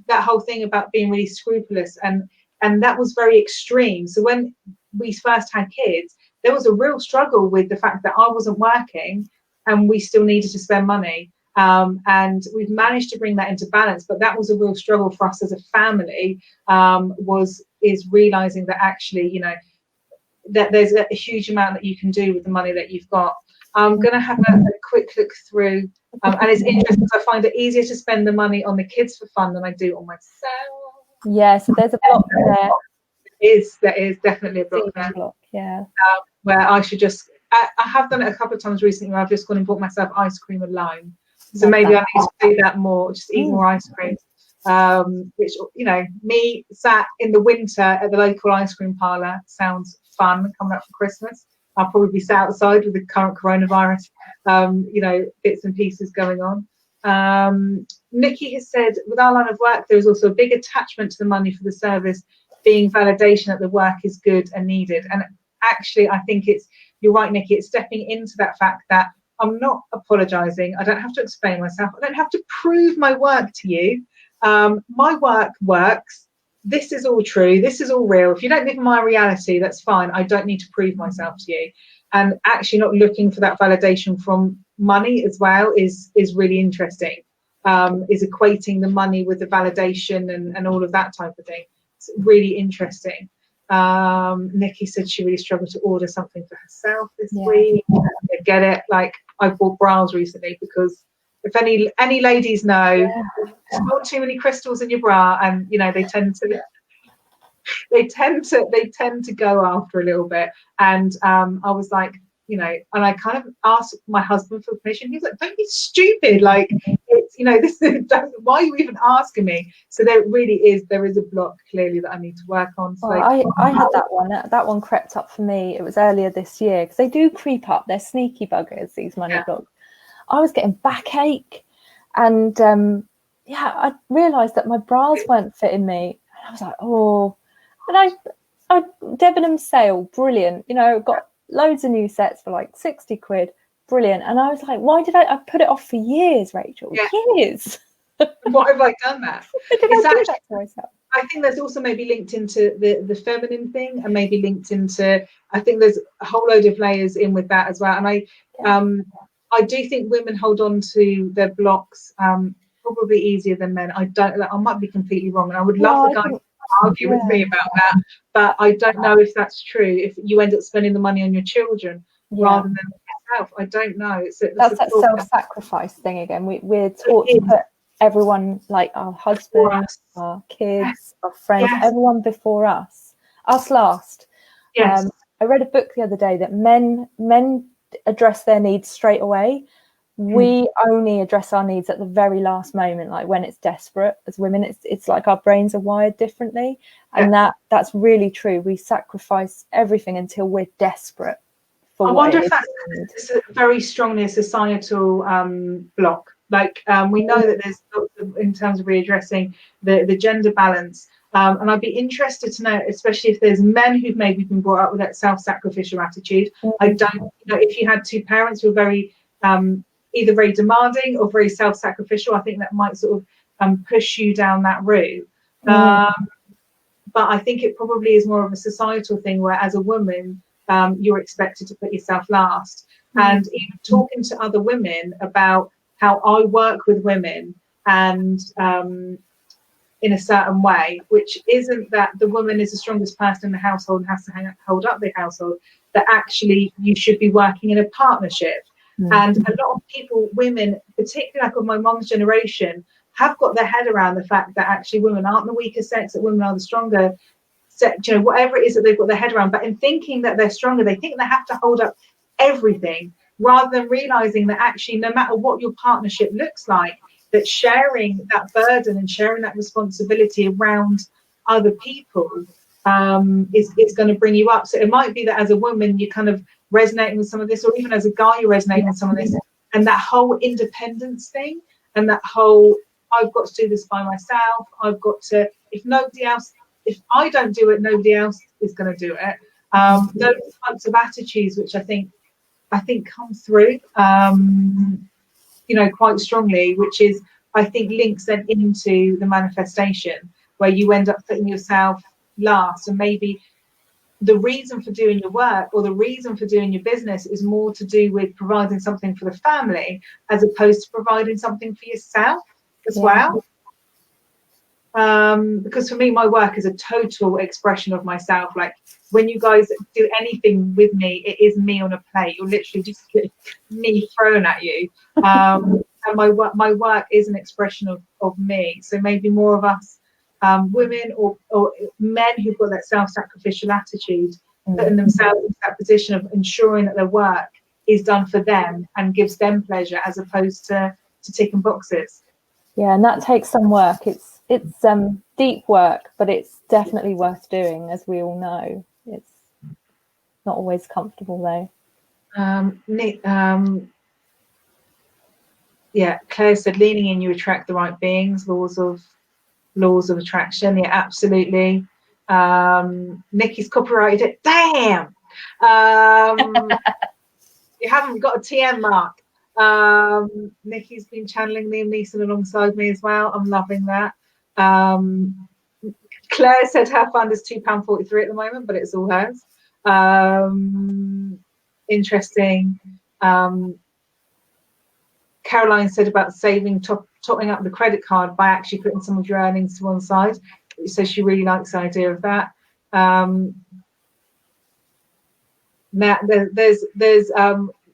that whole thing about being really scrupulous, and that was very extreme. So when we first had kids, there was a real struggle with the fact that I wasn't working and we still needed to spend money. And we've managed to bring that into balance, but that was a real struggle for us as a family, is realizing that actually, that there's a huge amount that you can do with the money that you've got. I'm going to have a quick look through, and it's interesting because I find it easier to spend the money on the kids for fun than I do on myself. Yeah, so there's a block there. There is definitely a block there. Yeah. Where I should just, I have done it a couple of times recently where I've just gone and bought myself ice cream alone. So maybe I need to do that more, just eat more ice cream. Which, me sat in the winter at the local ice cream parlour sounds fun coming up for Christmas. I'll probably be sat outside with the current coronavirus, bits and pieces going on. Nikki has said, with our line of work, there is also a big attachment to the money for the service, being validation that the work is good and needed. And actually, I think you're right, Nikki, it's stepping into that fact that I'm not apologising. I don't have to explain myself. I don't have to prove my work to you. My work works. This is all true. This is all real. If you don't live in my reality, that's fine. I don't need to prove myself to you. And actually not looking for that validation from money as well is really interesting. Is equating the money with the validation and all of that type of thing. It's really interesting. Nikki said she really struggled to order something for herself this week. I get it. Like, I bought bras recently because if any ladies know, there's not too many crystals in your bra, and they tend to go after a little bit. And I was like, and I kind of asked my husband for permission. He was like, "Don't be stupid. Like, it's you know, this why are you even asking me? So there is a block clearly that I need to work on. So I had that one crept up for me. It was earlier this year, because they do creep up. They're sneaky buggers, these money blocks. I was getting backache, and I realised that my bras weren't fitting me. I was like, oh, and I Debenham sale, brilliant. You know, got loads of new sets for like 60 quid, brilliant. And I was like, why did I put it off for years, Rachel? Years. Why have I done that? It's actually, that to myself? I think there's also maybe linked into the feminine thing, and maybe linked into, I think there's a whole load of layers in with that as well. And I do think women hold on to their blocks probably easier than men. I might be completely wrong, and I would love the guy to argue with me about that, but I don't know if that's true. If you end up spending the money on your children rather than yourself, I don't know. That's that self-sacrifice thing again. We're taught to put everyone, like our husbands, our kids, our friends, everyone before us last. I read a book the other day that men address their needs straight away. We only address our needs at the very last moment, like when it's desperate. As women, it's like our brains are wired differently, and that's really true. We sacrifice everything until we're desperate. I wonder if that's very strongly a societal block. Like we know that there's lots of, in terms of readdressing the gender balance, and I'd be interested to know, especially if there's men who've maybe been brought up with that self-sacrificial attitude. I don't, you know, if you had two parents who are very either very demanding or very self-sacrificial, I think that might sort of push you down that route. But I think it probably is more of a societal thing where, as a woman, you're expected to put yourself last. And even talking to other women about how I work with women, and in a certain way, which isn't that the woman is the strongest person in the household and has to hold up the household, that actually you should be working in a partnership. And a lot of people, women, particularly like of my mom's generation, have got their head around the fact that actually women aren't the weaker sex, that women are the stronger sex, you know, whatever it is that they've got their head around. But in thinking that they're stronger, they think they have to hold up everything, rather than realizing that actually no matter what your partnership looks like, that sharing that burden and sharing that responsibility around other people is going to bring you up. So it might be that as a woman you're kind of resonating with some of this, or even as a guy you're resonating with some of this, and that whole independence thing, and that whole I've got to do this by myself, I've got to, if I don't do it, nobody else is going to do it. Those types of attitudes which I think come through you know, quite strongly, which is, I think, links then into the manifestation, where you end up putting yourself last, and maybe the reason for doing your work or the reason for doing your business is more to do with providing something for the family, as opposed to providing something for yourself as well. Because for me, my work is a total expression of myself. Like when you guys do anything with me, it is me on a plate. You're literally just me thrown at you. And my work is an expression of me. So maybe more of us women or men who've got that self-sacrificial attitude, putting themselves in that position of ensuring that their work is done for them and gives them pleasure, as opposed to ticking boxes. Yeah, and that takes some work. It's deep work, but it's definitely worth doing, as we all know. It's not always comfortable though. Nick, Claire said, leaning in, you attract the right beings. Laws of attraction. Yeah, absolutely. Nikki's copyrighted it. Damn. You haven't got a TM mark. Nikki's been channeling Liam Neeson alongside me as well. I'm loving that. Claire said her fund is £2.43 at the moment, but it's all hers. Interesting. Caroline said about saving, topping up the credit card by actually putting some of your earnings to one side. So she really likes the idea of that. Now there's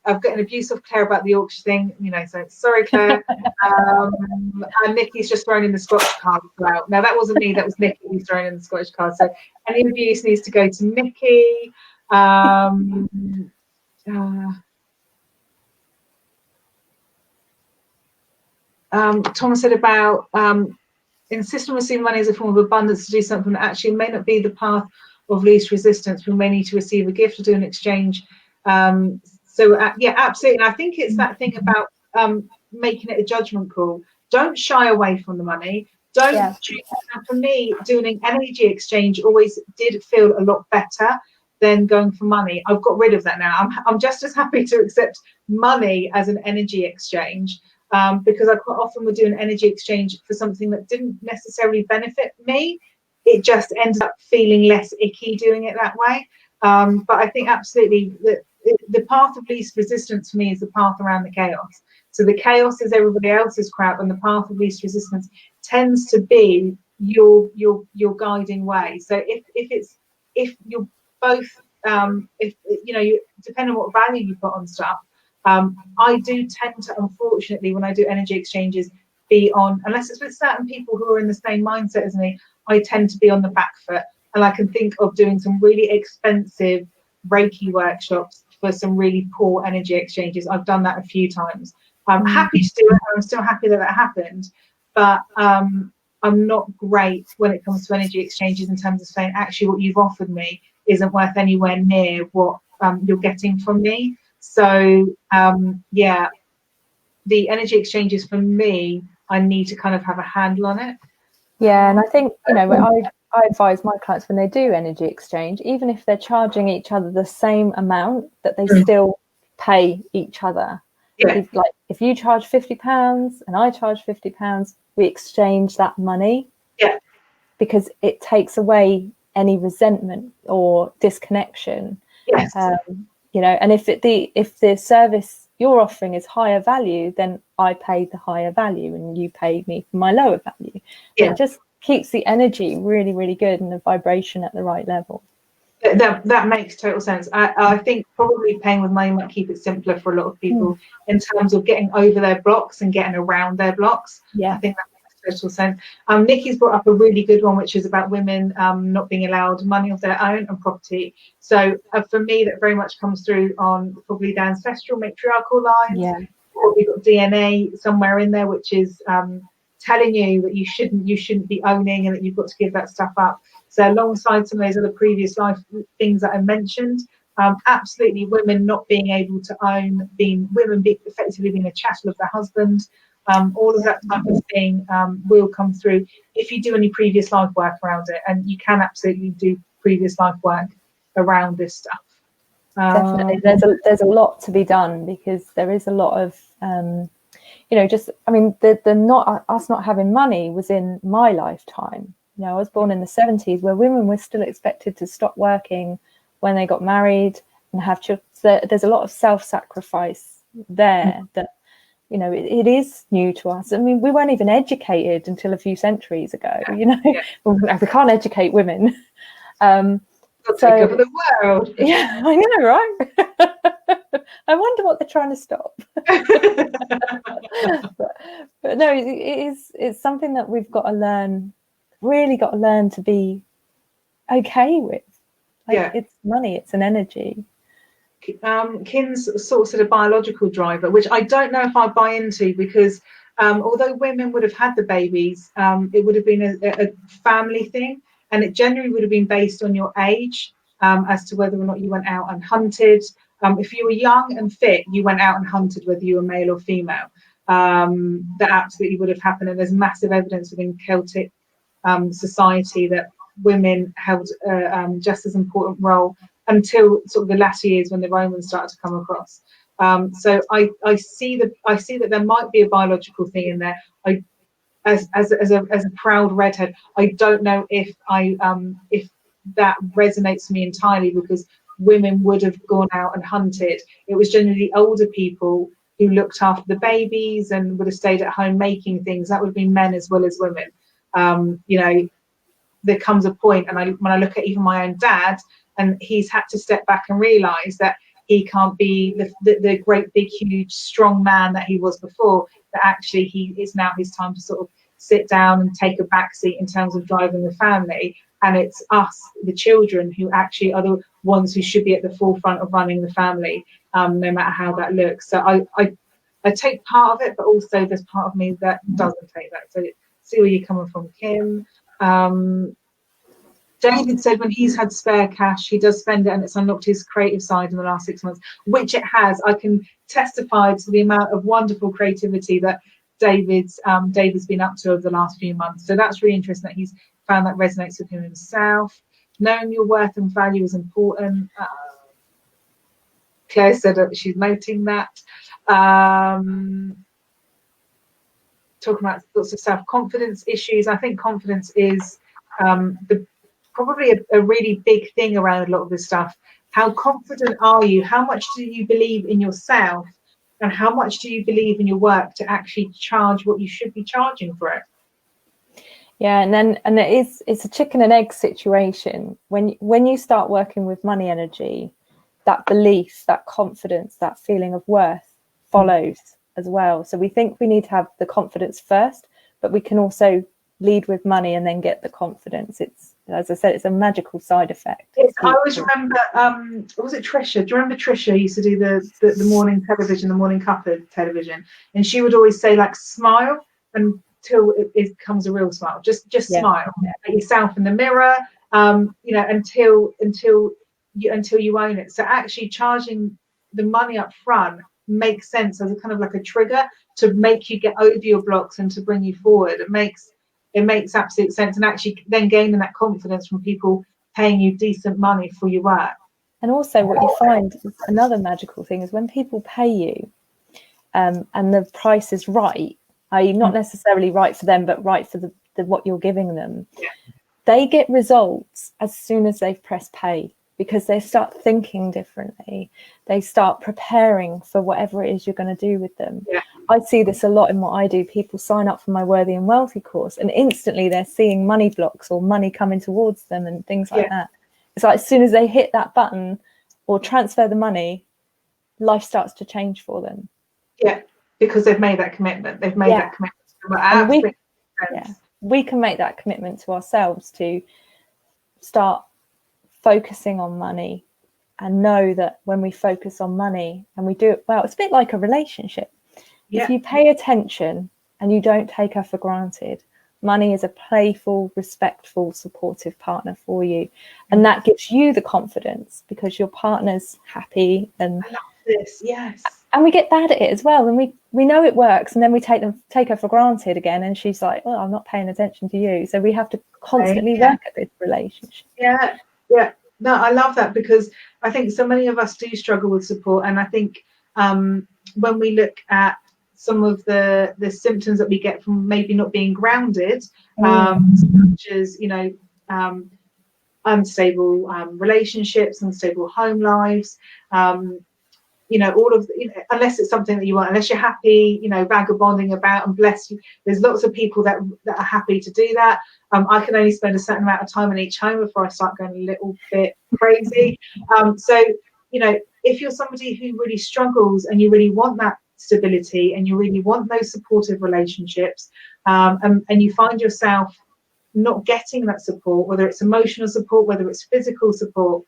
I've got an abuse of Claire about the auction thing, you know, so sorry, Claire. And Nikki's just thrown in the Scottish card as well. Now, that wasn't me, that was Nikki who's thrown in the Scottish card. So any abuse needs to go to Nikki. Thomas said about insisting on receiving money as a form of abundance to do something that actually may not be the path of least resistance. We may need to receive a gift or do an exchange. Yeah, absolutely. And I think it's that thing about making it a judgment call. Don't shy away from the money. Don't. Yeah. And for me, doing an energy exchange always did feel a lot better than going for money. I've got rid of that now. I'm just as happy to accept money as an energy exchange. Because I quite often would do an energy exchange for something that didn't necessarily benefit me. It just ended up feeling less icky doing it that way. But I think absolutely that the path of least resistance for me is the path around the chaos. So the chaos is everybody else's crap, and the path of least resistance tends to be your guiding way. So if you're both if you know, you depending on what value you put on stuff. I do tend to, unfortunately, when I do energy exchanges, be on, unless it's with certain people who are in the same mindset as me, I tend to be on the back foot. And I can think of doing some really expensive Reiki workshops for some really poor energy exchanges. I've done that a few times. I'm happy to do it. I'm still happy that happened. But I'm not great when it comes to energy exchanges in terms of saying, actually, what you've offered me isn't worth anywhere near what you're getting from me. So yeah, the energy exchanges for me, I need to kind of have a handle on it. Yeah, and I think, you know, I advise my clients when they do energy exchange, even if they're charging each other the same amount, that they still pay each other. Yeah. If you charge £50 and I charge £50, we exchange that money. Yeah. Because it takes away any resentment or disconnection. Yes. You know, and if the service you're offering is higher value, then I pay the higher value and you pay me for my lower value. Yeah. It just keeps the energy really, really good and the vibration at the right level. That makes total sense. I think probably paying with money might keep it simpler for a lot of people in terms of getting over their blocks and getting around their blocks. Yeah. I think that makes total sense. Nikki's brought up a really good one, which is about women not being allowed money of their own and property. So for me, that very much comes through on probably the ancestral matriarchal lines. Yeah. We've got DNA somewhere in there, which is telling you that you shouldn't be owning and that you've got to give that stuff up. So alongside some of those other previous life things that I mentioned, absolutely women not being able to own, effectively being a chattel of their husband, all of that type of thing will come through if you do any previous life work around it, and you can absolutely do previous life work around this stuff. Definitely, there's a lot to be done, because there is a lot of you know, just, I mean, us not having money was in my lifetime. You know, I was born in the 70s, where women were still expected to stop working when they got married and have children. So there's a lot of self-sacrifice there that, you know, it is new to us. I mean, we weren't even educated until a few centuries ago, you know. We can't educate women. Take over the world. Yeah, I know, right? I wonder what they're trying to stop. but no, it's something that we've got to learn, really got to learn to be okay with. It's money, it's an energy. Kin's sort of said a biological driver, which I don't know if I buy into, because although women would have had the babies, it would have been a family thing, and it generally would have been based on your age as to whether or not you went out and hunted. If you were young and fit, you went out and hunted, whether you were male or female. That absolutely would have happened, and there's massive evidence within Celtic society that women held just as important role until sort of the latter years when the Romans started to come across. So I see that there might be a biological thing in there. As a proud redhead, I don't know if that resonates for me entirely, because women would have gone out and hunted. It was generally older people who looked after the babies and would have stayed at home making things. That would have been men as well as women. You know, there comes a point, and when I look at even my own dad, and he's had to step back and realise that he can't be the great big huge strong man that he was before, that actually it's now his time to sort of sit down and take a back seat in terms of driving the family, and it's us, the children, who actually are the ones who should be at the forefront of running the family, no matter how that looks. So I I take part of it, but also there's part of me that doesn't take that. So see where you're coming from, Kim. David said when he's had spare cash, he does spend it, and it's unlocked his creative side in the last 6 months, which it has. I can testify to the amount of wonderful creativity that David's been up to over the last few months. So that's really interesting that he's found that resonates with him himself. Knowing your worth and value is important. Claire said that she's noting that. Talking about lots of self-confidence issues. I think confidence is probably a really big thing around a lot of this stuff. How confident are you? How much do you believe in yourself? And how much do you believe in your work to actually charge what you should be charging for it? Yeah, and it's a chicken and egg situation. When you start working with money energy, that belief, that confidence, that feeling of worth follows as well. So we think we need to have the confidence first, but we can also lead with money and then get the confidence. It's, as I said, it's a magical side effect. I always remember, was it Trisha? Do you remember Trisha used to do the morning television, the morning cuppa television? And she would always say, like, smile until it becomes a real smile. Just smile at yourself in the mirror, until you own it. So actually charging the money up front makes sense as a kind of like a trigger to make you get over your blocks and to bring you forward. It makes absolute sense, and actually then gaining that confidence from people paying you decent money for your work. And also what you find, another magical thing, is when people pay you and the price is right, i.e. not necessarily right for them, but right for the what you're giving them, they get results as soon as they've pressed pay, because they start thinking differently. They start preparing for whatever it is you're going to do with them. Yeah. I see this a lot in what I do. People sign up for my Worthy and Wealthy course, and instantly they're seeing money blocks or money coming towards them and things like that. It's like as soon as they hit that button or transfer the money, life starts to change for them. Yeah, because they've made that commitment. They've made that commitment. We can make that commitment to ourselves to start focusing on money, and know that when we focus on money and we do it well, it's a bit like a relationship. If you pay attention and you don't take her for granted, money is a playful, respectful, supportive partner for you, and that gives you the confidence because your partner's happy. And I love this. Yes. And we get bad at it as well, and we know it works, and then we take her for granted again, and she's like, well, I'm not paying attention to you. So we have to constantly work at this relationship. No, I love that, because I think so many of us do struggle with support, and I think when we look at some of the symptoms that we get from maybe not being grounded, such as unstable relationships, unstable home lives, all of unless it's something that you want, unless you're happy, vagabonding about, and bless you, there's lots of people that are happy to do that. I can only spend a certain amount of time in each home before I start going a little bit crazy. So if you're somebody who really struggles and you really want that stability and you really want those supportive relationships, and you find yourself not getting that support, whether it's emotional support, whether it's physical support,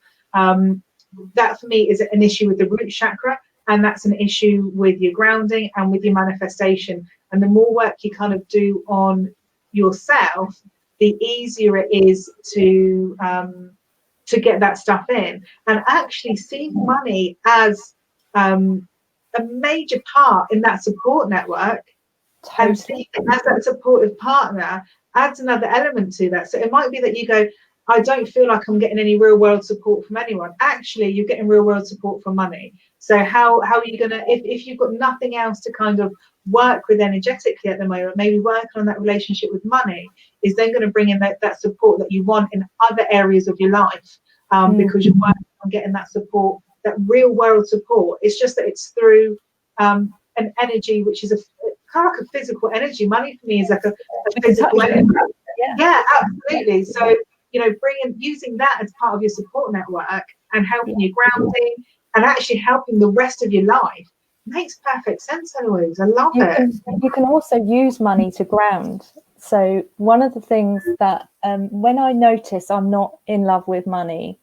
that for me is an issue with the root chakra, and that's an issue with your grounding and with your manifestation. And the more work you kind of do on yourself, the easier it is to get that stuff in. And actually seeing money as a major part in that support network, and seeing it as that supportive partner adds another element to that. So it might be that you go, I don't feel like I'm getting any real world support from anyone. Actually, you're getting real world support from money. So how are you going to, if you've got nothing else to kind of work with energetically at the moment, maybe working on that relationship with money is then going to bring in that support that you want in other areas of your life, because you're working on getting that support, that real world support. It's just that it's through an energy which is kind of like a physical energy. Money for me is like a physical energy. Yeah, absolutely. So using that as part of your support network and helping you grounding and actually helping the rest of your life makes perfect sense, Eloise. I love it. You can also use money to ground. So one of the things that when I notice I'm not in love with money,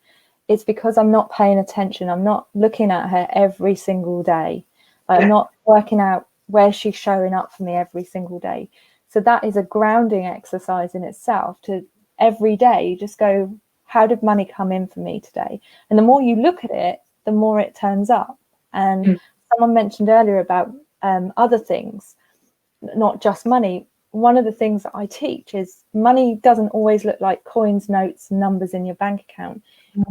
it's because I'm not paying attention. I'm not looking at her every single day. I'm not working out where's she showing up for me every single day? So that is a grounding exercise in itself, to every day just go, how did money come in for me today? And the more you look at it, the more it turns up. And someone mentioned earlier about other things, not just money. One of the things that I teach is money doesn't always look like coins, notes, numbers in your bank account.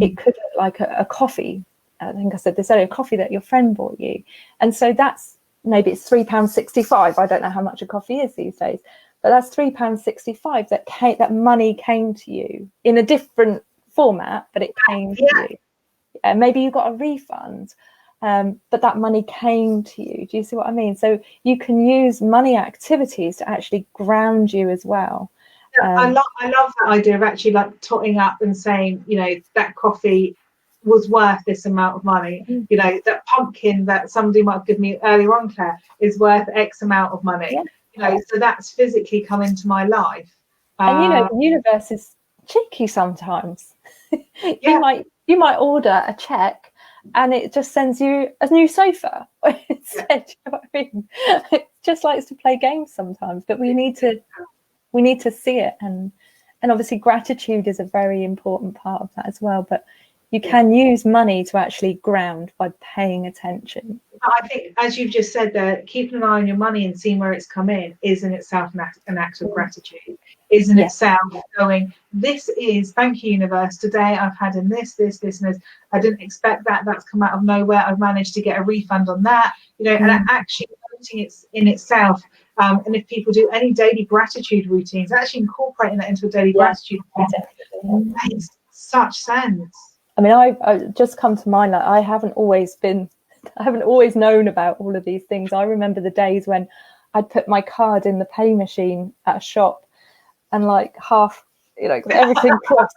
It could look like a coffee. I think I said this earlier, a coffee that your friend bought you. And so that's, maybe it's £3.65. I don't know how much a coffee is these days, but that's £3.65 that money came to you in a different format, but it came to you. Maybe you got a refund, but that money came to you. Do you see what I mean? So you can use money activities to actually ground you as well. I love that idea of actually like totting up and saying, you know, that coffee was worth this amount of money. You know, that pumpkin that somebody might have given me earlier on, Claire, is worth X amount of money. You know, so that's physically come into my life. And you know, the universe is cheeky sometimes. You might order a check and it just sends you a new sofa instead. You know what I mean? It just likes to play games sometimes, but we need to see it, and obviously gratitude is a very important part of that as well. But you can use money to actually ground by paying attention. I think, as you've just said there, keeping an eye on your money and seeing where it's come in is in itself an act of gratitude, is in itself going, this is, thank you, universe, today I've had in this, and this. I didn't expect that. That's come out of nowhere. I've managed to get a refund on that, you know, and actually noting it's in itself. And if people do any daily gratitude routines, actually incorporating that into a daily gratitude makes such sense. I mean, I just come to mind, like I haven't always known about all of these things. I remember the days when I'd put my card in the pay machine at a shop and like half, you know, everything crossed.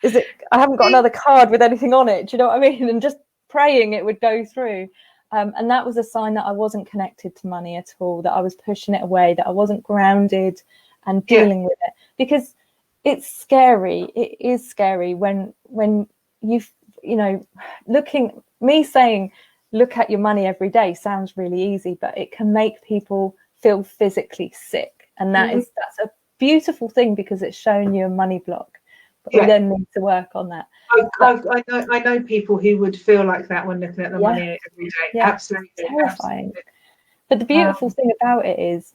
I haven't got another card with anything on it. Do you know what I mean? And just praying it would go through. And that was a sign that I wasn't connected to money at all, that I was pushing it away, that I wasn't grounded and dealing with it. Because it's scary. It is scary when you know, saying look at your money every day sounds really easy, but it can make people feel physically sick. And that's a beautiful thing, because it's showing you a money block. But we then need to work on that. I know people who would feel like that when looking at the money every day. Absolutely. Terrifying. But the beautiful thing about it is,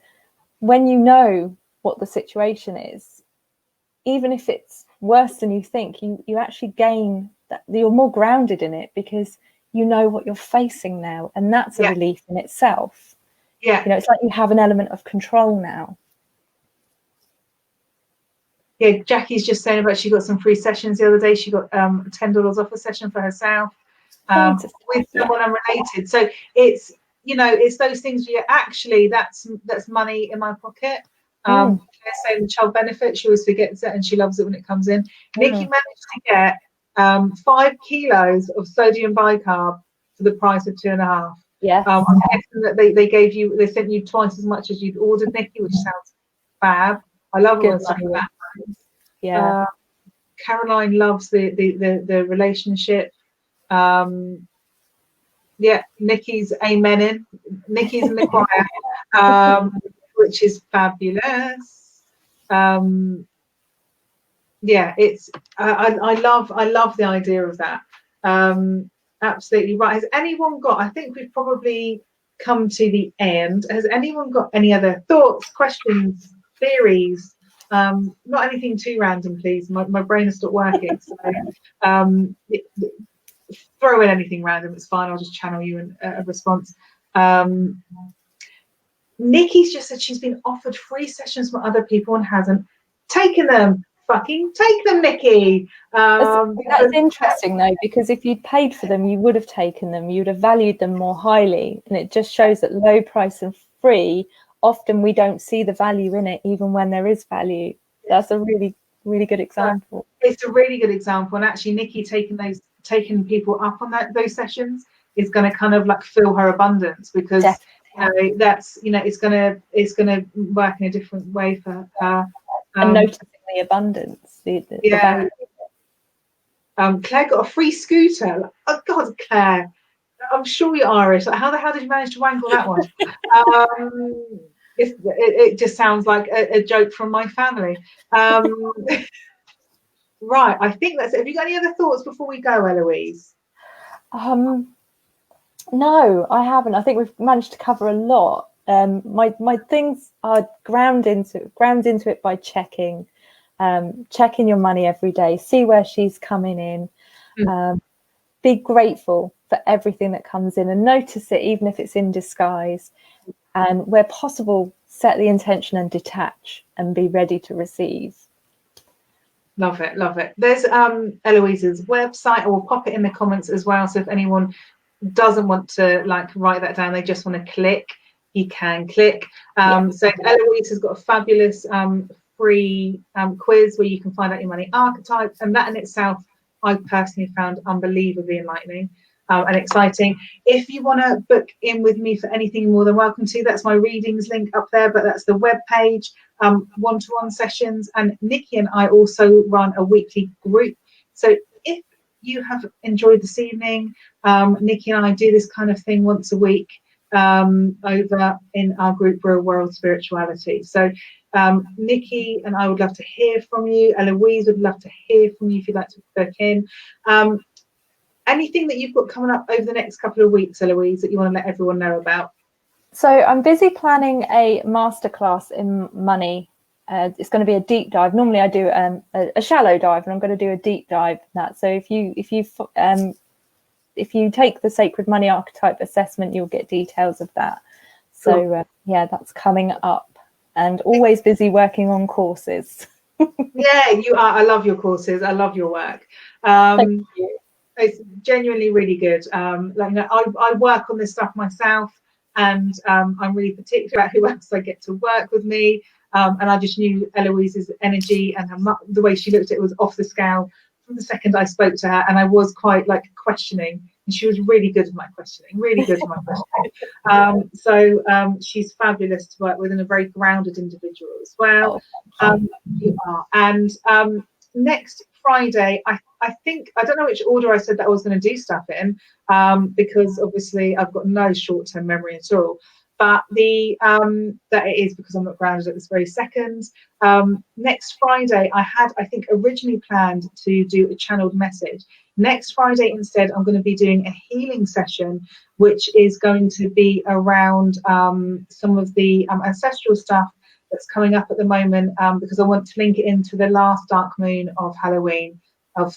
when you know what the situation is, even if it's worse than you think, you actually gain that, you're more grounded in it, because you know what you're facing now, and that's a relief in itself. You know, it's like you have an element of control now. Jackie's just saying about she got some free sessions the other day. She got $10 off a session for herself with someone unrelated. So it's, you know, it's those things where actually that's money in my pocket. Claire saying the child benefit, she always forgets it and she loves it when it comes in. Nikki managed to get 5 kilos of sodium bicarb for the price of 2.5. I'm guessing that they sent you twice as much as you'd ordered, Nikki, which sounds fab. I love it when stuff like that. Caroline loves the relationship. Nikki's amening. Nikki's in the choir, which is fabulous. It's I love the idea of that. Absolutely right. Has anyone got, I think we've probably come to the end. Has anyone got any other thoughts, questions, theories? Not anything too random, please. My brain has stopped working. So throw in anything random, it's fine. I'll just channel you in a response. Nikki's just said she's been offered free sessions from other people and hasn't taken them. Fucking take them, Nikki. That's interesting though, because if you'd paid for them, you would have taken them. You'd have valued them more highly, and it just shows that low price and free, often we don't see the value in it, even when there is value. That's a really, really good example. It's a really good example, and actually, Nikki taking people up on those sessions is going to kind of like fill her abundance, because that's, you know, it's going to work in a different way for her. And noticing the abundance, the value. Claire got a free scooter. Oh God, Claire, I'm sure you're Irish. Like, how the hell did you manage to wangle that one? It just sounds like a joke from my family. Right, I think that's it. Have you got any other thoughts before we go, Eloise? No, I haven't. I think we've managed to cover a lot. My things are ground into it by checking your money every day, see where she's coming in, be grateful for everything that comes in and notice it, even if it's in disguise, and where possible, set the intention and detach and be ready to receive. Love it, love it. There's Eloise's website. I will pop it in the comments as well, so if anyone doesn't want to like write that down, they just want to click, you can click. So Eloise has got a fabulous free quiz where you can find out your money archetype, and that in itself I personally found unbelievably enlightening and exciting. If you want to book in with me for anything, you're more than welcome to. That's my readings link up there, but that's the web page, one-to-one sessions. And Nikki and I also run a weekly group. So if you have enjoyed this evening, Nikki and I do this kind of thing once a week over in our group, Real World Spirituality. So Nikki and I would love to hear from you. Eloise would love to hear from you if you'd like to book in. Anything that you've got coming up over the next couple of weeks, Eloise, that you want to let everyone know about? So I'm busy planning a masterclass in money. It's going to be a deep dive. Normally I do a shallow dive, and I'm going to do a deep dive in that. So if you take the Sacred Money Archetype assessment, you'll get details of that. So yeah, that's coming up, and always busy working on courses. Yeah, you are. I love your courses. I love your work. Thank you. It's genuinely really good. I work on this stuff myself, and I'm really particular about who else I get to work with me. And I just knew Eloise's energy and the way she looked at it was off the scale from the second I spoke to her, and I was quite like questioning, and she was really good at my questioning, So she's fabulous to work with, and a very grounded individual as well. You are. And next Friday, I think, I don't know which order I said that I was going to do stuff in, because obviously I've got no short-term memory at all. But that it is because I'm not grounded at this very second. Next Friday, I think originally planned to do a channeled message. Next Friday instead, I'm going to be doing a healing session, which is going to be around some of the ancestral stuff that's coming up at the moment, because I want to link it into the last dark moon of Halloween, of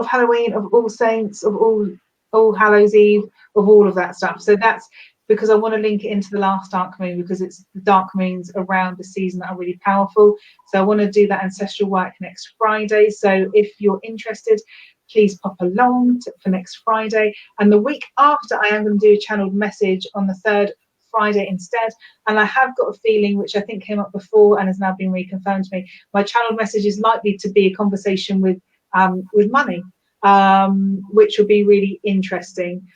Halloween, of All Saints, of All Hallows Eve, of all of that stuff. So that's because I want to link it into the last dark moon, because it's the dark moons around the season that are really powerful. So I want to do that ancestral work next Friday. So if you're interested, please pop along for next Friday. And the week after, I am going to do a channeled message on the third Friday instead. And I have got a feeling, which I think came up before and has now been reconfirmed to me, my channeled message is likely to be a conversation with money, which will be really interesting,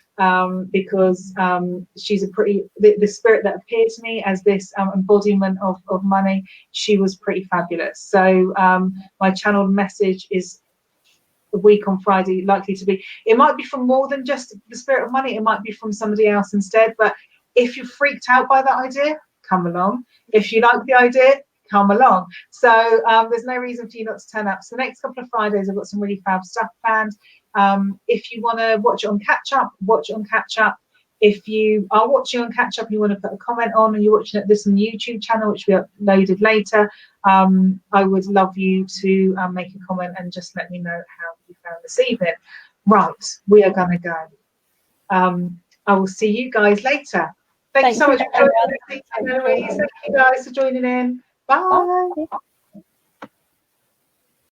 because she's a the spirit that appeared to me as this embodiment of money, she was pretty fabulous. So my channeled message is a week on Friday likely to be, it might be from more than just the spirit of money, it might be from somebody else instead. But if you're freaked out by that idea, come along. If you like the idea, come along. So there's no reason for you not to turn up. So the next couple of Fridays, I've got some really fab stuff planned. If you want to watch it on catch up, watch it on catch up. If you are watching on catch up and you want to put a comment on, and you're watching it, this on the YouTube channel, which we uploaded later, I would love you to make a comment and just let me know how you found this evening. Right, we are going to go. I will see you guys later. Thank you so much for joining. Thank you guys for joining in. Bye.